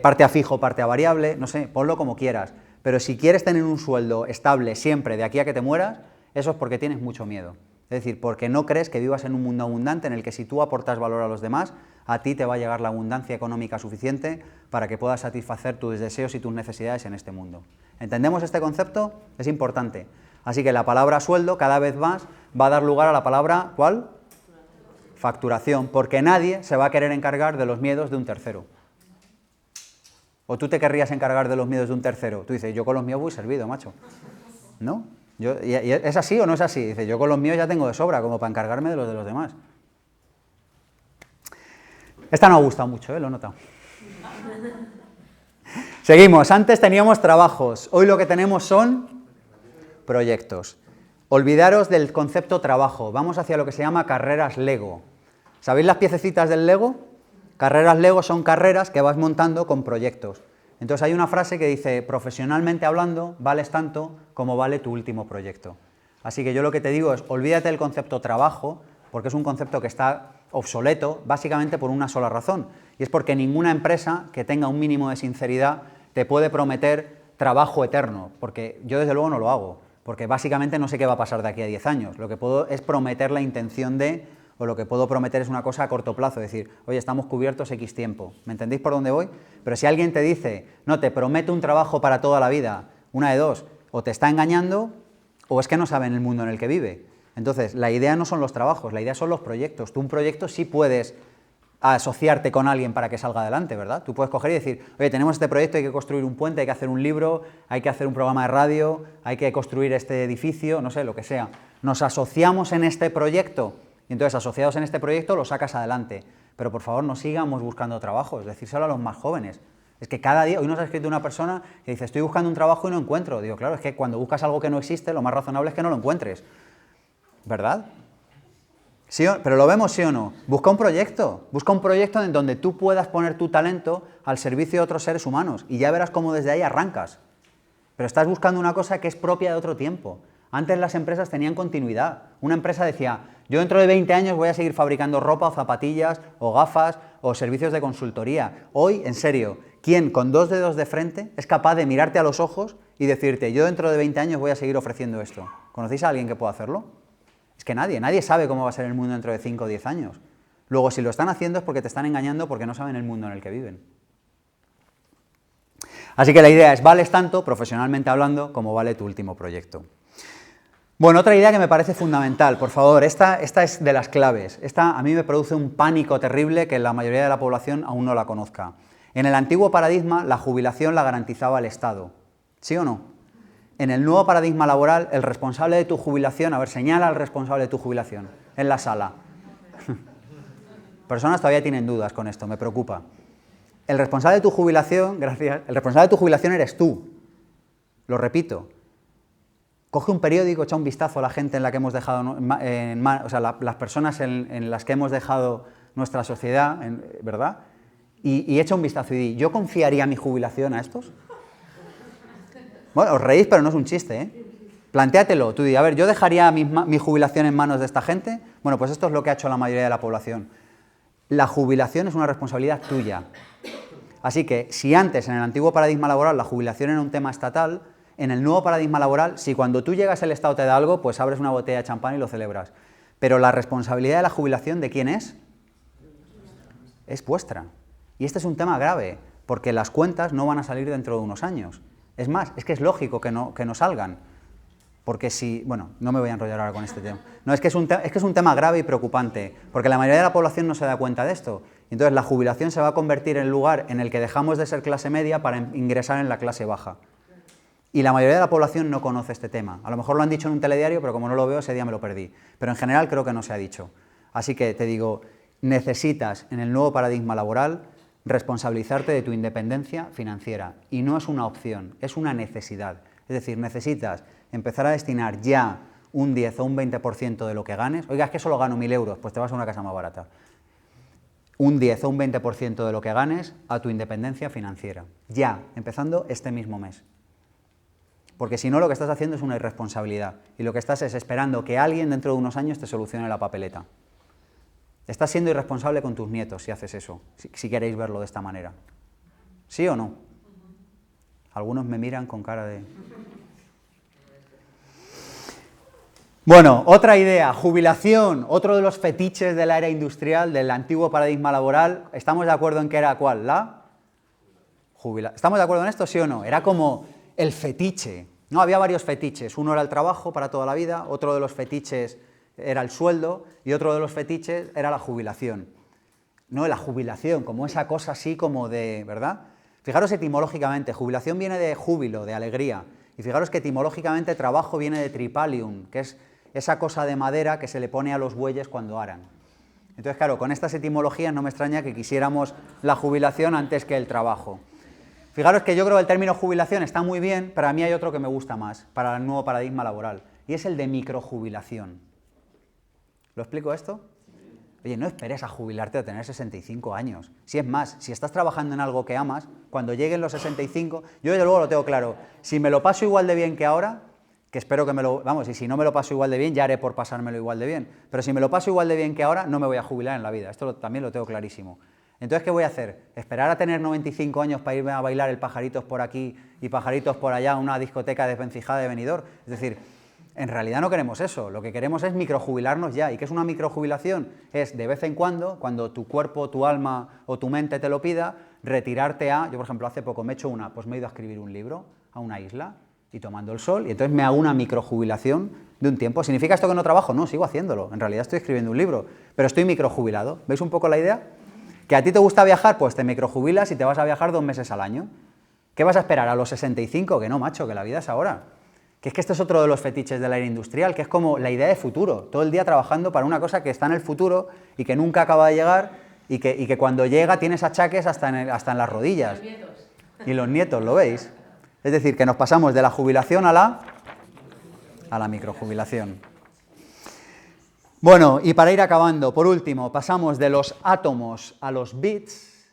Speaker 1: parte a fijo, parte a variable, no sé, ponlo como quieras. Pero si quieres tener un sueldo estable siempre de aquí a que te mueras, eso es porque tienes mucho miedo. Es decir, porque no crees que vivas en un mundo abundante en el que si tú aportas valor a los demás, a ti te va a llegar la abundancia económica suficiente para que puedas satisfacer tus deseos y tus necesidades en este mundo. ¿Entendemos este concepto? Es importante. Así que la palabra sueldo cada vez más va a dar lugar a la palabra, ¿cuál? Facturación, porque nadie se va a querer encargar de los miedos de un tercero. ¿O tú te querrías encargar de los miedos de un tercero? Tú dices, yo con los míos voy servido, macho. ¿No? ¿Y es así o no es así? Dice, yo con los míos ya tengo de sobra, como para encargarme de los demás. Esta no ha gustado mucho, lo he notado. Seguimos, antes teníamos trabajos, hoy lo que tenemos son proyectos. Olvidaros del concepto trabajo, vamos hacia lo que se llama carreras Lego. ¿Sabéis las piececitas del Lego? Carreras Lego son carreras que vas montando con proyectos. Entonces hay una frase que dice, profesionalmente hablando, vales tanto como vale tu último proyecto. Así que yo lo que te digo es, olvídate del concepto trabajo, porque es un concepto que está obsoleto, básicamente por una sola razón, y es porque ninguna empresa que tenga un mínimo de sinceridad te puede prometer trabajo eterno, porque yo desde luego no lo hago, porque básicamente no sé qué va a pasar de aquí a 10 años, lo que puedo es prometer la intención de, o lo que puedo prometer es una cosa a corto plazo, decir, oye, estamos cubiertos X tiempo, ¿me entendéis por dónde voy? Pero si alguien te dice, no, te prometo un trabajo para toda la vida, una de dos, o te está engañando, o es que no sabe en el mundo en el que vive. Entonces, la idea no son los trabajos, la idea son los proyectos. Tú un proyecto sí puedes asociarte con alguien para que salga adelante, ¿verdad? Tú puedes coger y decir, oye, tenemos este proyecto, hay que construir un puente, hay que hacer un libro, hay que hacer un programa de radio, hay que construir este edificio, no sé, lo que sea. Nos asociamos en este proyecto y entonces asociados en este proyecto lo sacas adelante. Pero por favor no sigamos buscando trabajos, decírselo a los más jóvenes. Es que cada día, hoy nos ha escrito una persona que dice, estoy buscando un trabajo y no encuentro. Digo, claro, es que cuando buscas algo que no existe, lo más razonable es que no lo encuentres. ¿Verdad? ¿Sí pero lo vemos, ¿sí o no? Busca un proyecto en donde tú puedas poner tu talento al servicio de otros seres humanos y ya verás cómo desde ahí arrancas. Pero estás buscando una cosa que es propia de otro tiempo. Antes las empresas tenían continuidad. Una empresa decía, yo dentro de 20 años voy a seguir fabricando ropa o zapatillas o gafas o servicios de consultoría. Hoy, en serio, ¿quién con 2 dedos de frente es capaz de mirarte a los ojos y decirte, yo dentro de 20 años voy a seguir ofreciendo esto? ¿Conocéis a alguien que pueda hacerlo? Es que nadie sabe cómo va a ser el mundo dentro de 5 o 10 años. Luego, si lo están haciendo es porque te están engañando, porque no saben el mundo en el que viven. Así que la idea es, vales tanto, profesionalmente hablando, como vale tu último proyecto. Bueno, otra idea que me parece fundamental, por favor, esta es de las claves. Esta a mí me produce un pánico terrible que la mayoría de la población aún no la conozca. En el antiguo paradigma, la jubilación la garantizaba el Estado. ¿Sí o no? En el nuevo paradigma laboral, el responsable de tu jubilación, a ver, señala al responsable de tu jubilación en la sala. Personas todavía tienen dudas con esto, me preocupa. El responsable de tu jubilación, gracias, el responsable de tu jubilación eres tú. Lo repito. Coge un periódico, echa un vistazo a la gente en la que hemos dejado, o sea, las personas en las que hemos dejado nuestra sociedad, ¿verdad? Y echa un vistazo y di, ¿yo confiaría mi jubilación a estos? Bueno, os reís, pero no es un chiste, ¿eh? Plantéatelo, tú di, a ver, ¿yo dejaría mi jubilación en manos de esta gente? Bueno, pues esto es lo que ha hecho la mayoría de la población. La jubilación es una responsabilidad tuya. Así que, si antes, en el antiguo paradigma laboral, la jubilación era un tema estatal, en el nuevo paradigma laboral, si cuando tú llegas el Estado te da algo, pues abres una botella de champán y lo celebras. Pero la responsabilidad de la jubilación, ¿de quién es? Es vuestra. Y este es un tema grave, porque las cuentas no van a salir dentro de unos años. Es más, es que es lógico que no salgan. Porque si... Bueno, no me voy a enrollar ahora con este tema. No, es que es un tema grave y preocupante, porque la mayoría de la población no se da cuenta de esto. Entonces la jubilación se va a convertir en el lugar en el que dejamos de ser clase media para ingresar en la clase baja. Y la mayoría de la población no conoce este tema. A lo mejor lo han dicho en un telediario, pero como no lo veo, ese día me lo perdí. Pero en general creo que no se ha dicho. Así que te digo, necesitas en el nuevo paradigma laboral responsabilizarte de tu independencia financiera. Y no es una opción, es una necesidad. Es decir, necesitas empezar a destinar ya un 10 o un 20% de lo que ganes. Oiga, es que solo gano 1.000 euros, pues te vas a una casa más barata. Un 10 o un 20% de lo que ganes a tu independencia financiera. Ya, empezando este mismo mes. Porque si no, lo que estás haciendo es una irresponsabilidad. Y lo que estás es esperando que alguien dentro de unos años te solucione la papeleta. Estás siendo irresponsable con tus nietos si haces eso, si queréis verlo de esta manera. ¿Sí o no? Algunos me miran con cara de... Bueno, otra idea, jubilación, otro de los fetiches de la era industrial, del antiguo paradigma laboral. ¿Estamos de acuerdo en que era cuál? La jubilación. ¿Estamos de acuerdo en esto, sí o no? Era como el fetiche. No, había varios fetiches. Uno era el trabajo para toda la vida, otro de los fetiches era el sueldo y otro de los fetiches era la jubilación. No, la jubilación, como esa cosa así como de, ¿verdad? Fijaros etimológicamente, jubilación viene de júbilo, de alegría. Y fijaros que etimológicamente trabajo viene de tripalium, que es esa cosa de madera que se le pone a los bueyes cuando aran. Entonces, claro, con estas etimologías no me extraña que quisiéramos la jubilación antes que el trabajo. Fijaros que yo creo que el término jubilación está muy bien, pero a mí hay otro que me gusta más para el nuevo paradigma laboral, y es el de microjubilación. ¿Lo explico esto? Oye, no esperes a jubilarte a tener 65 años. Si es más, si estás trabajando en algo que amas, cuando lleguen los 65, yo desde luego lo tengo claro, si me lo paso igual de bien que ahora, que espero que me lo... Vamos, y si no me lo paso igual de bien, ya haré por pasármelo igual de bien. Pero si me lo paso igual de bien que ahora, no me voy a jubilar en la vida. Esto también lo tengo clarísimo. Entonces, ¿qué voy a hacer? ¿Esperar a tener 95 años para irme a bailar el pajaritos por aquí y pajaritos por allá a una discoteca desvencijada de Benidorm? Es decir, en realidad no queremos eso. Lo que queremos es microjubilarnos ya. ¿Y qué es una microjubilación? Es de vez en cuando tu cuerpo, tu alma o tu mente te lo pida, retirarte a... Yo, por ejemplo, hace poco me he hecho pues me he ido a escribir un libro a una isla y tomando el sol, y entonces me hago una microjubilación de un tiempo. ¿Significa esto que no trabajo? No, sigo haciéndolo. En realidad estoy escribiendo un libro, pero estoy microjubilado. ¿Veis un poco la idea? ¿Que a ti te gusta viajar? Pues te microjubilas y te vas a viajar 2 meses al año. ¿Qué vas a esperar? ¿A los 65? Que no, macho, que la vida es ahora. Que es que este es otro de los fetiches del aire industrial, que es como la idea de futuro. Todo el día trabajando para una cosa que está en el futuro y que nunca acaba de llegar y que cuando llega tienes achaques hasta en las rodillas. Y los nietos, ¿lo veis? Es decir, que nos pasamos de la jubilación a la microjubilación. Bueno, y para ir acabando, por último, pasamos de los átomos a los bits,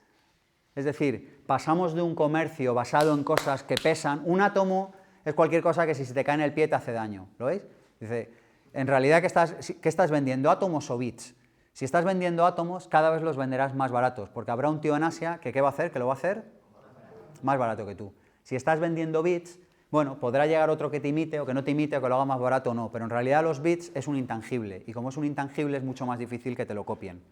Speaker 1: es decir, pasamos de un comercio basado en cosas que pesan. Un átomo es cualquier cosa que si se te cae en el pie te hace daño, ¿lo veis? Dice, en realidad, ¿qué estás vendiendo? ¿Átomos o bits? Si estás vendiendo átomos, cada vez los venderás más baratos, porque habrá un tío en Asia que ¿qué va a hacer? Que lo va a hacer más barato que tú. Si estás vendiendo bits, bueno, podrá llegar otro que te imite o que no te imite o que lo haga más barato o no, pero en realidad los bits es un intangible, y como es un intangible es mucho más difícil que te lo copien.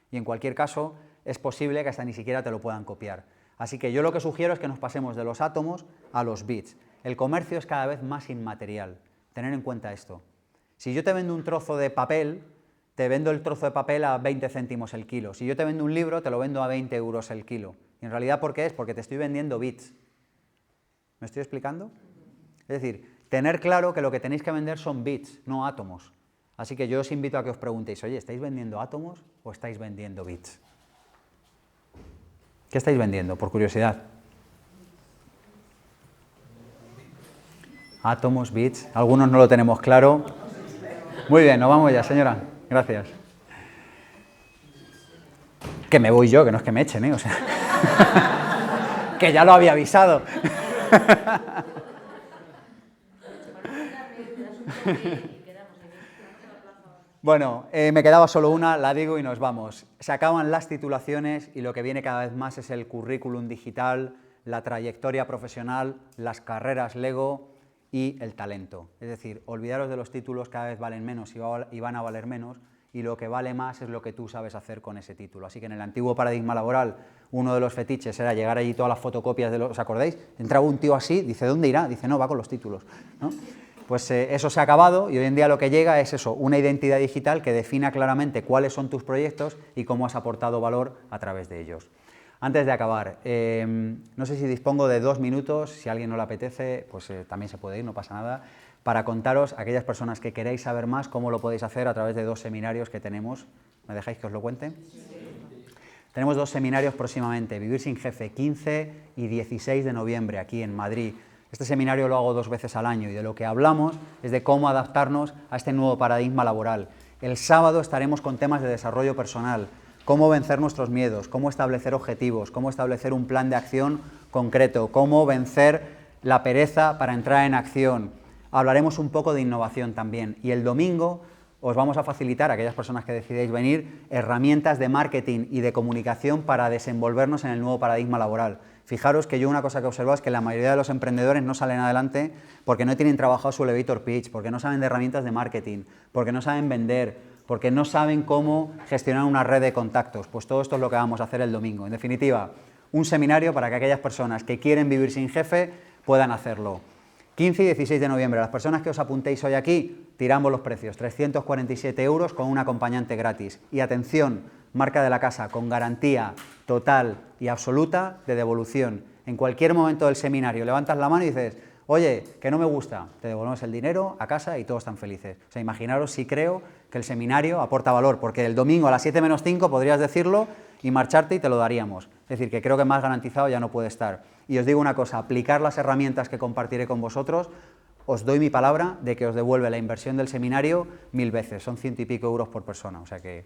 Speaker 1: Y en cualquier caso es posible que hasta ni siquiera te lo puedan copiar. Así que yo lo que sugiero es que nos pasemos de los átomos a los bits. El comercio es cada vez más inmaterial. Tener en cuenta esto. Si yo te vendo un trozo de papel, te vendo el trozo de papel a 20 céntimos el kilo. Si yo te vendo un libro, te lo vendo a 20 euros el kilo. Y en realidad, ¿por qué es? Porque te estoy vendiendo bits. ¿Me estoy explicando? Es decir, tener claro que lo que tenéis que vender son bits, no átomos. Así que yo os invito a que os preguntéis, oye, ¿estáis vendiendo átomos o estáis vendiendo bits? ¿Qué estáis vendiendo, por curiosidad? Átomos, bits, algunos no lo tenemos claro. Muy bien, nos vamos ya, señora. Gracias. Que me voy yo, que no es que me echen, ¿eh? O sea, que ya lo había avisado. Bueno, me quedaba solo una, la digo y nos vamos. Se acaban las titulaciones y lo que viene cada vez más es el currículum digital, la trayectoria profesional, las carreras Lego y el talento. Es decir, olvidaros de los títulos, cada vez valen menos y van a valer menos, y lo que vale más es lo que tú sabes hacer con ese título. Así que en el antiguo paradigma laboral, uno de los fetiches era llegar allí todas las fotocopias de los... ¿Os acordáis? Entraba un tío así, dice, ¿dónde irá? Dice, no, va con los títulos, ¿no? Pues eso se ha acabado y hoy en día lo que llega es eso, una identidad digital que defina claramente cuáles son tus proyectos y cómo has aportado valor a través de ellos. Antes de acabar, no sé si dispongo de 2 minutos, si a alguien no le apetece, pues también se puede ir, no pasa nada, para contaros a aquellas personas que queráis saber más cómo lo podéis hacer a través de 2 seminarios que tenemos. ¿Me dejáis que os lo cuente? Sí. Tenemos 2 seminarios próximamente, Vivir sin Jefe, 15 y 16 de noviembre, aquí en Madrid. Este seminario lo hago 2 veces al año y de lo que hablamos es de cómo adaptarnos a este nuevo paradigma laboral. El sábado estaremos con temas de desarrollo personal, cómo vencer nuestros miedos, cómo establecer objetivos, cómo establecer un plan de acción concreto, cómo vencer la pereza para entrar en acción. Hablaremos un poco de innovación también. Y el domingo os vamos a facilitar, a aquellas personas que decidáis venir, herramientas de marketing y de comunicación para desenvolvernos en el nuevo paradigma laboral. Fijaros que yo una cosa que he observado es que la mayoría de los emprendedores no salen adelante porque no tienen trabajado su elevator pitch, porque no saben de herramientas de marketing, porque no saben vender, porque no saben cómo gestionar una red de contactos. Pues todo esto es lo que vamos a hacer el domingo. En definitiva, un seminario para que aquellas personas que quieren vivir sin jefe puedan hacerlo. 15 y 16 de noviembre, las personas que os apuntéis hoy aquí, tiramos los precios, 347 euros con un acompañante gratis. Y atención, marca de la casa, con garantía total y absoluta de devolución. en cualquier momento del seminario levantas la mano y dices, oye, que no me gusta, te devolvemos el dinero a casa y todos están felices. O sea, imaginaros si creo que el seminario aporta valor, porque el domingo a las 7 menos 5 podrías decirlo y marcharte y te lo daríamos. Es decir, que creo que más garantizado ya no puede estar. Y os digo una cosa, aplicar las herramientas que compartiré con vosotros, os doy mi palabra de que os devuelve la inversión del seminario 1000 veces, son 100 y pico euros por persona. O sea que...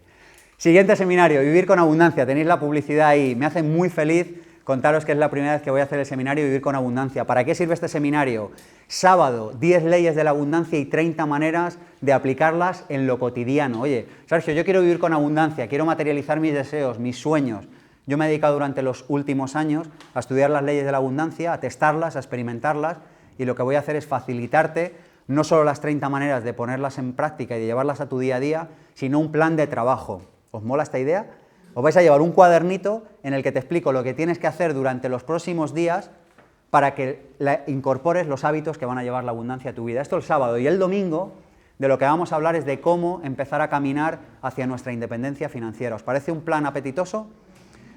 Speaker 1: Siguiente seminario, Vivir con Abundancia, tenéis la publicidad ahí, me hace muy feliz contaros que es la primera vez que voy a hacer el seminario Vivir con Abundancia. ¿Para qué sirve este seminario? Sábado, 10 leyes de la abundancia y 30 maneras de aplicarlas en lo cotidiano. Oye, Sergio, yo quiero vivir con abundancia, quiero materializar mis deseos, mis sueños. Yo me he dedicado durante los últimos años a estudiar las leyes de la abundancia, a testarlas, a experimentarlas, y lo que voy a hacer es facilitarte no solo las 30 maneras de ponerlas en práctica y de llevarlas a tu día a día, sino un plan de trabajo. ¿Os mola esta idea? Os vais a llevar un cuadernito en el que te explico lo que tienes que hacer durante los próximos días para que incorpores los hábitos que van a llevar la abundancia a tu vida. Esto el sábado. Y el domingo, de lo que vamos a hablar es de cómo empezar a caminar hacia nuestra independencia financiera. ¿Os parece un plan apetitoso?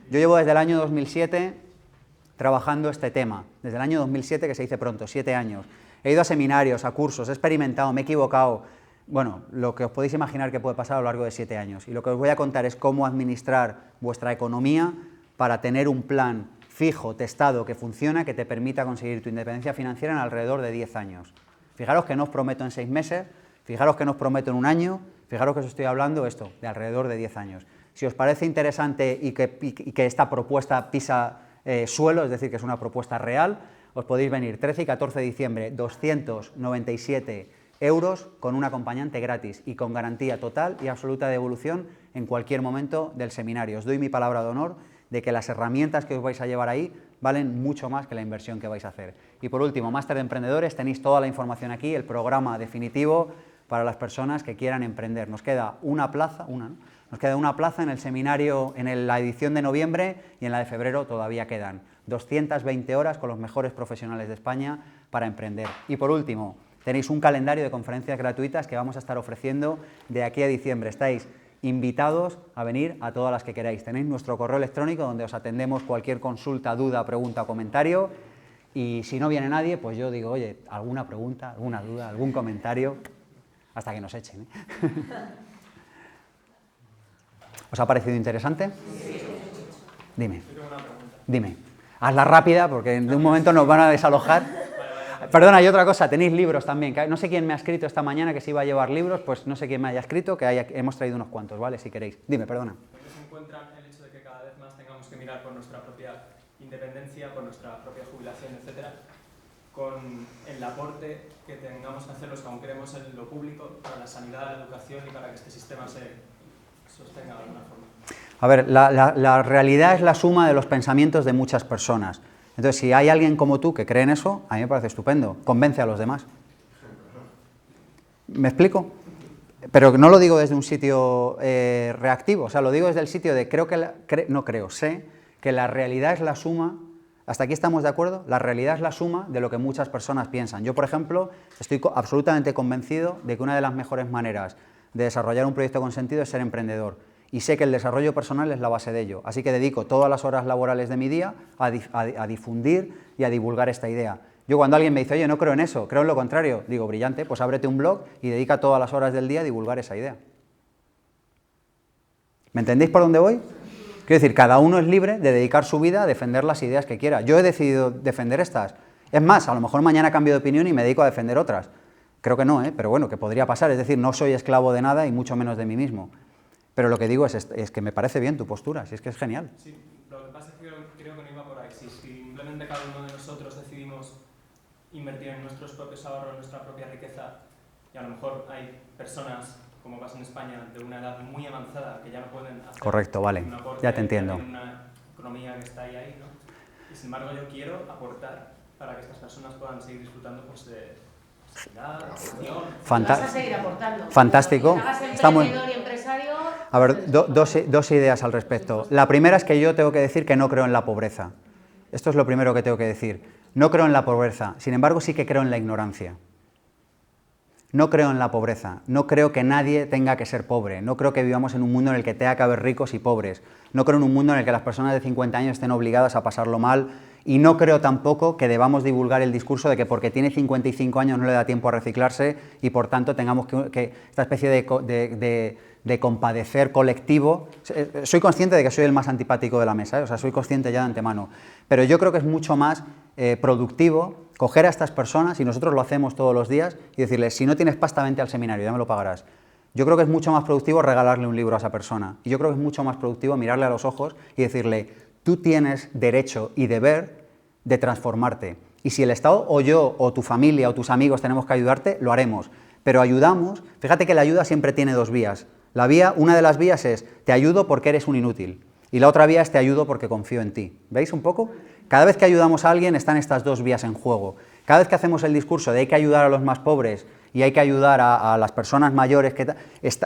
Speaker 1: Yo llevo desde el año 2007 trabajando este tema. Desde el año 2007, que se dice pronto, 7 años. He ido a seminarios, a cursos, he experimentado, me he equivocado. Bueno, lo que os podéis imaginar que puede pasar a lo largo de 7 años. Y lo que os voy a contar es cómo administrar vuestra economía para tener un plan fijo, testado, que funciona, que te permita conseguir tu independencia financiera en alrededor de 10 años. Fijaros que no os prometo en 6 meses, fijaros que no os prometo en 1 año, fijaros que os estoy hablando esto, de alrededor de 10 años. Si os parece interesante y que esta propuesta pisa suelo, es decir, que es una propuesta real, os podéis venir 13 y 14 de diciembre, 297 euros con un acompañante gratis y con garantía total y absoluta de devolución en cualquier momento del seminario. Os doy mi palabra de honor de que las herramientas que os vais a llevar ahí valen mucho más que la inversión que vais a hacer. Y por último, Máster de Emprendedores, tenéis toda la información aquí, el programa definitivo para las personas que quieran emprender. Nos queda una plaza, Nos queda una plaza en el seminario, en la edición de noviembre, y en la de febrero todavía quedan 220 horas con los mejores profesionales de España para emprender. Y por último, tenéis un calendario de conferencias gratuitas que vamos a estar ofreciendo de aquí a diciembre. Estáis invitados a venir a todas las que queráis. Tenéis nuestro correo electrónico donde os atendemos cualquier consulta, duda, pregunta o comentario. Y si no viene nadie, pues yo digo, oye, alguna pregunta, alguna duda, algún comentario, hasta que nos echen, ¿eh? ¿Os ha parecido interesante? Sí. Dime. Yo tengo una pregunta. Dime. Hazla rápida porque en un momento nos van a desalojar. Perdona, y otra cosa, tenéis libros también. No sé quién me ha escrito esta mañana que se iba a llevar libros, pues no sé quién me haya escrito, hemos traído unos cuantos, ¿vale? Si queréis. Dime, perdona.
Speaker 3: ¿Dónde se encuentra el hecho de que cada vez más tengamos que mirar por nuestra propia independencia, por nuestra propia jubilación, etcétera, con el aporte que tengamos que hacer los que aún queremos en lo público para la sanidad, la educación y para que este sistema se sostenga de alguna forma?
Speaker 1: A ver, la realidad es la suma de los pensamientos de muchas personas. Entonces, si hay alguien como tú que cree en eso, a mí me parece estupendo. Convence a los demás. ¿Me explico? Pero no lo digo desde un sitio reactivo, o sea, lo digo desde el sitio de sé que la realidad es la suma. ¿Hasta aquí estamos de acuerdo? La realidad es la suma de lo que muchas personas piensan. Yo, por ejemplo, estoy absolutamente convencido de que una de las mejores maneras de desarrollar un proyecto con sentido es ser emprendedor. Y sé que el desarrollo personal es la base de ello. Así que dedico todas las horas laborales de mi día a difundir y a divulgar esta idea. Yo cuando alguien me dice, oye, no creo en eso, creo en lo contrario, digo, brillante, pues ábrete un blog y dedica todas las horas del día a divulgar esa idea. ¿Me entendéis por dónde voy? Quiero decir, cada uno es libre de dedicar su vida a defender las ideas que quiera. Yo he decidido defender estas. Es más, a lo mejor mañana cambio de opinión y me dedico a defender otras. Creo que no, pero bueno, que podría pasar. Es decir, no soy esclavo de nada y mucho menos de mí mismo. Pero lo que digo es que me parece bien tu postura, si es que es genial.
Speaker 3: Sí, lo que pasa es que creo que no iba por ahí. Si simplemente cada uno de nosotros decidimos invertir en nuestros propios ahorros, en nuestra propia riqueza, y a lo mejor hay personas, como pasa en España, de una edad muy avanzada que ya no pueden hacer.
Speaker 1: Correcto, vale,
Speaker 3: un aporte,
Speaker 1: ya te entiendo.
Speaker 3: En una economía que está ahí, ¿no? Y sin embargo yo quiero aportar para que estas personas puedan seguir disfrutando pues, de
Speaker 2: vas a seguir aportando.
Speaker 1: Fantástico.
Speaker 2: Está muy... y empresario.
Speaker 1: A ver, dos ideas al respecto. La primera es que yo tengo que decir que no creo en la pobreza. Esto es lo primero que tengo que decir. No creo en la pobreza, sin embargo sí que creo en la ignorancia. No creo en la pobreza, no creo que nadie tenga que ser pobre, no creo que vivamos en un mundo en el que tenga que haber ricos y pobres, no creo en un mundo en el que las personas de 50 años estén obligadas a pasarlo mal Y no creo tampoco que debamos divulgar el discurso de que porque tiene 55 años no le da tiempo a reciclarse y por tanto tengamos que esta especie de compadecer colectivo. Soy consciente de que soy el más antipático de la mesa, o sea, soy consciente ya de antemano, pero yo creo que es mucho más productivo coger a estas personas, y nosotros lo hacemos todos los días, y decirles, si no tienes pasta, vente al seminario, ya me lo pagarás. Yo creo que es mucho más productivo regalarle un libro a esa persona, y yo creo que es mucho más productivo mirarle a los ojos y decirle, tú tienes derecho y deber de transformarte, y si el Estado o yo o tu familia o tus amigos tenemos que ayudarte, lo haremos, pero ayudamos. Fíjate que la ayuda siempre tiene dos vías. Una de las vías es, te ayudo porque eres un inútil, y la otra vía es, te ayudo porque confío en ti. ¿Veis un poco? Cada vez que ayudamos a alguien están estas dos vías en juego. Cada vez que hacemos el discurso de hay que ayudar a los más pobres y hay que ayudar a las personas mayores,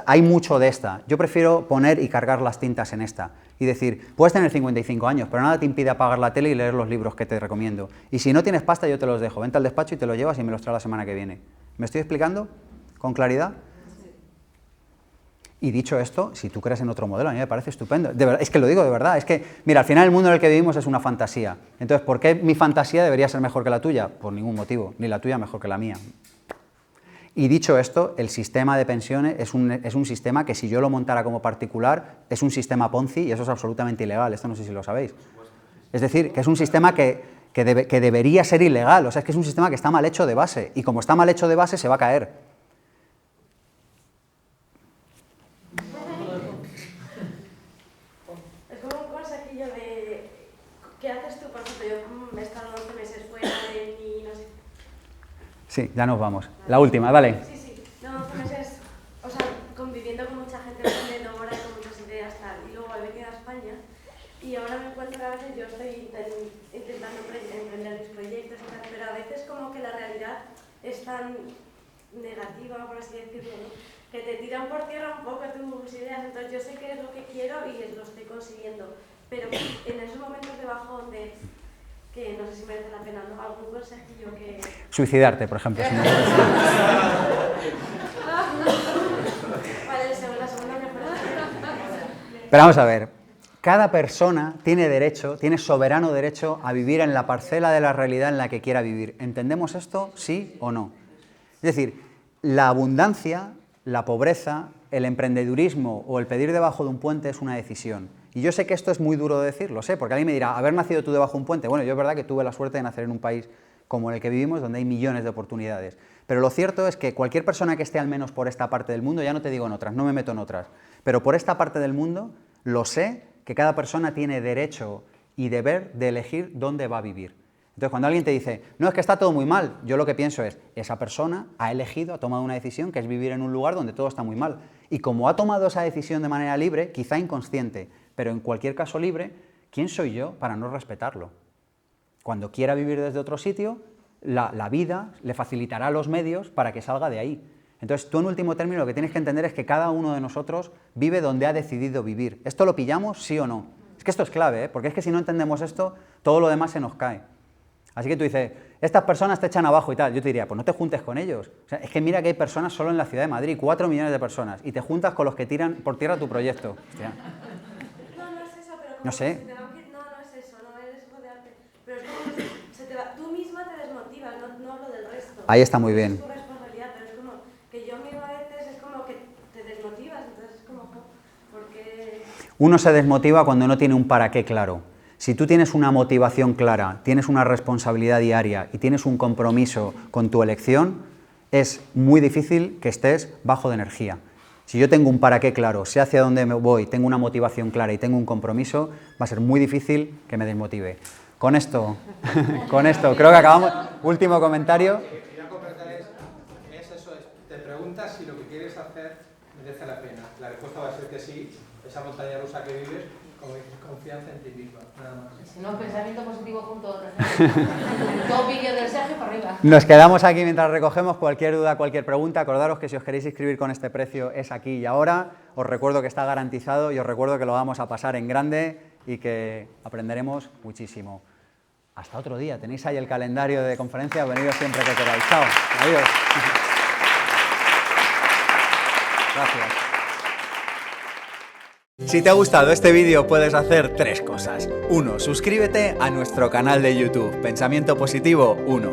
Speaker 1: hay mucho de esta. Yo prefiero poner y cargar las tintas en esta y decir, puedes tener 55 años, pero nada te impide apagar la tele y leer los libros que te recomiendo. Y si no tienes pasta, yo te los dejo. Vente al despacho y te los llevas y me los traes la semana que viene. ¿Me estoy explicando con claridad? Y dicho esto, si tú crees en otro modelo, a mí me parece estupendo. De verdad, es que lo digo de verdad. Es que, mira, al final el mundo en el que vivimos es una fantasía. Entonces, ¿por qué mi fantasía debería ser mejor que la tuya? Por ningún motivo. Ni la tuya mejor que la mía. Y dicho esto, el sistema de pensiones es un sistema que si yo lo montara como particular, es un sistema Ponzi y eso es absolutamente ilegal. Esto no sé si lo sabéis. Es decir, que es un sistema que debería ser ilegal. O sea, es que es un sistema que está mal hecho de base. Y como está mal hecho de base, se va a caer.
Speaker 4: Es como un consejillo de... ¿Qué haces tú? Por ejemplo, yo me he estado 11 meses fuera de mi... no sé...
Speaker 1: Sí, ya nos vamos. La última, dale.
Speaker 4: Sí. No, 11 meses, o sea, conviviendo con mucha gente, aprendiendo ahora con muchas ideas, tal. Y luego he venido a España y ahora me encuentro que a veces yo estoy intentando emprender mis proyectos y tal, pero a veces como que la realidad es tan negativa, por así decirlo, ¿no? Que te tiran por tierra un poco tus ideas. Entonces yo sé qué es lo que quiero y lo estoy consiguiendo, pero en esos momentos de bajón de... que no sé si merece la pena, ¿no? Algún consejillo que...
Speaker 1: Suicidarte, por ejemplo. Si no
Speaker 4: Vale, la segunda mejor.
Speaker 1: Pero vamos a ver, cada persona tiene derecho, tiene soberano derecho a vivir en la parcela de la realidad en la que quiera vivir. ¿Entendemos esto? ¿Sí o no? Es decir, la abundancia, la pobreza, el emprendedurismo o el pedir debajo de un puente es una decisión. Y yo sé que esto es muy duro de decirlo, sé, porque alguien me dirá, haber nacido tú debajo de un puente. Bueno, yo es verdad que tuve la suerte de nacer en un país como el que vivimos, donde hay millones de oportunidades. Pero lo cierto es que cualquier persona que esté al menos por esta parte del mundo, ya no te digo en otras, no me meto en otras, pero por esta parte del mundo, lo sé, que cada persona tiene derecho y deber de elegir dónde va a vivir. Entonces, cuando alguien te dice, no, es que está todo muy mal, yo lo que pienso es, esa persona ha elegido, ha tomado una decisión que es vivir en un lugar donde todo está muy mal. Y como ha tomado esa decisión de manera libre, quizá inconsciente, pero en cualquier caso libre, ¿quién soy yo para no respetarlo? Cuando quiera vivir desde otro sitio, la vida le facilitará los medios para que salga de ahí. Entonces, tú en último término lo que tienes que entender es que cada uno de nosotros vive donde ha decidido vivir. ¿Esto lo pillamos, sí o no? Es que esto es clave, ¿eh? Porque es que si no entendemos esto, todo lo demás se nos cae. Así que tú dices, estas personas te echan abajo y tal. Yo te diría, pues no te juntes con ellos. O sea, es que mira que hay personas solo en la ciudad de Madrid, 4 millones de personas, y te juntas con los que tiran por tierra tu proyecto. Hostia.
Speaker 4: No, no es eso, pero como
Speaker 1: No sé.
Speaker 4: se te va que... No, no es eso, no eres rodearte. Pero es como que se te va... Tú misma te desmotivas, no hablo del resto.
Speaker 1: Ahí está muy bien.
Speaker 4: Es tu responsabilidad, pero es como que yo misma a veces es como que te desmotivas, entonces es como, porque...
Speaker 1: Uno se desmotiva cuando no tiene un para qué claro. Si tú tienes una motivación clara, tienes una responsabilidad diaria y tienes un compromiso con tu elección, es muy difícil que estés bajo de energía. Si yo tengo un para qué claro, sé hacia dónde me voy, tengo una motivación clara y tengo un compromiso, va a ser muy difícil que me desmotive. Con esto, creo que acabamos. Último comentario.
Speaker 5: Quería comentar es eso, te preguntas si lo que quieres hacer merece la pena. La respuesta va a ser que sí, esa montaña rusa que vives, como dices, confianza en ti misma, nada más.
Speaker 2: Si no, pensamiento positivo junto. Todo vídeo del Sergio para arriba.
Speaker 1: Nos quedamos aquí mientras recogemos cualquier duda, cualquier pregunta. Acordaros que si os queréis inscribir con este precio es aquí y ahora. Os recuerdo que está garantizado y os recuerdo que lo vamos a pasar en grande y que aprenderemos muchísimo. Hasta otro día. Tenéis ahí el calendario de conferencias. Venidos siempre que queráis. Chao. Adiós. Gracias. Si te ha gustado este vídeo puedes hacer 3 cosas. 1. Suscríbete a nuestro canal de YouTube, Pensamiento Positivo 1.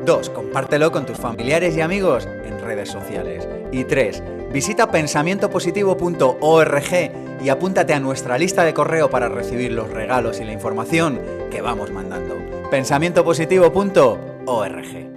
Speaker 1: 2. Compártelo con tus familiares y amigos en redes sociales. Y 3. Visita pensamientopositivo.org y apúntate a nuestra lista de correo para recibir los regalos y la información que vamos mandando. pensamientopositivo.org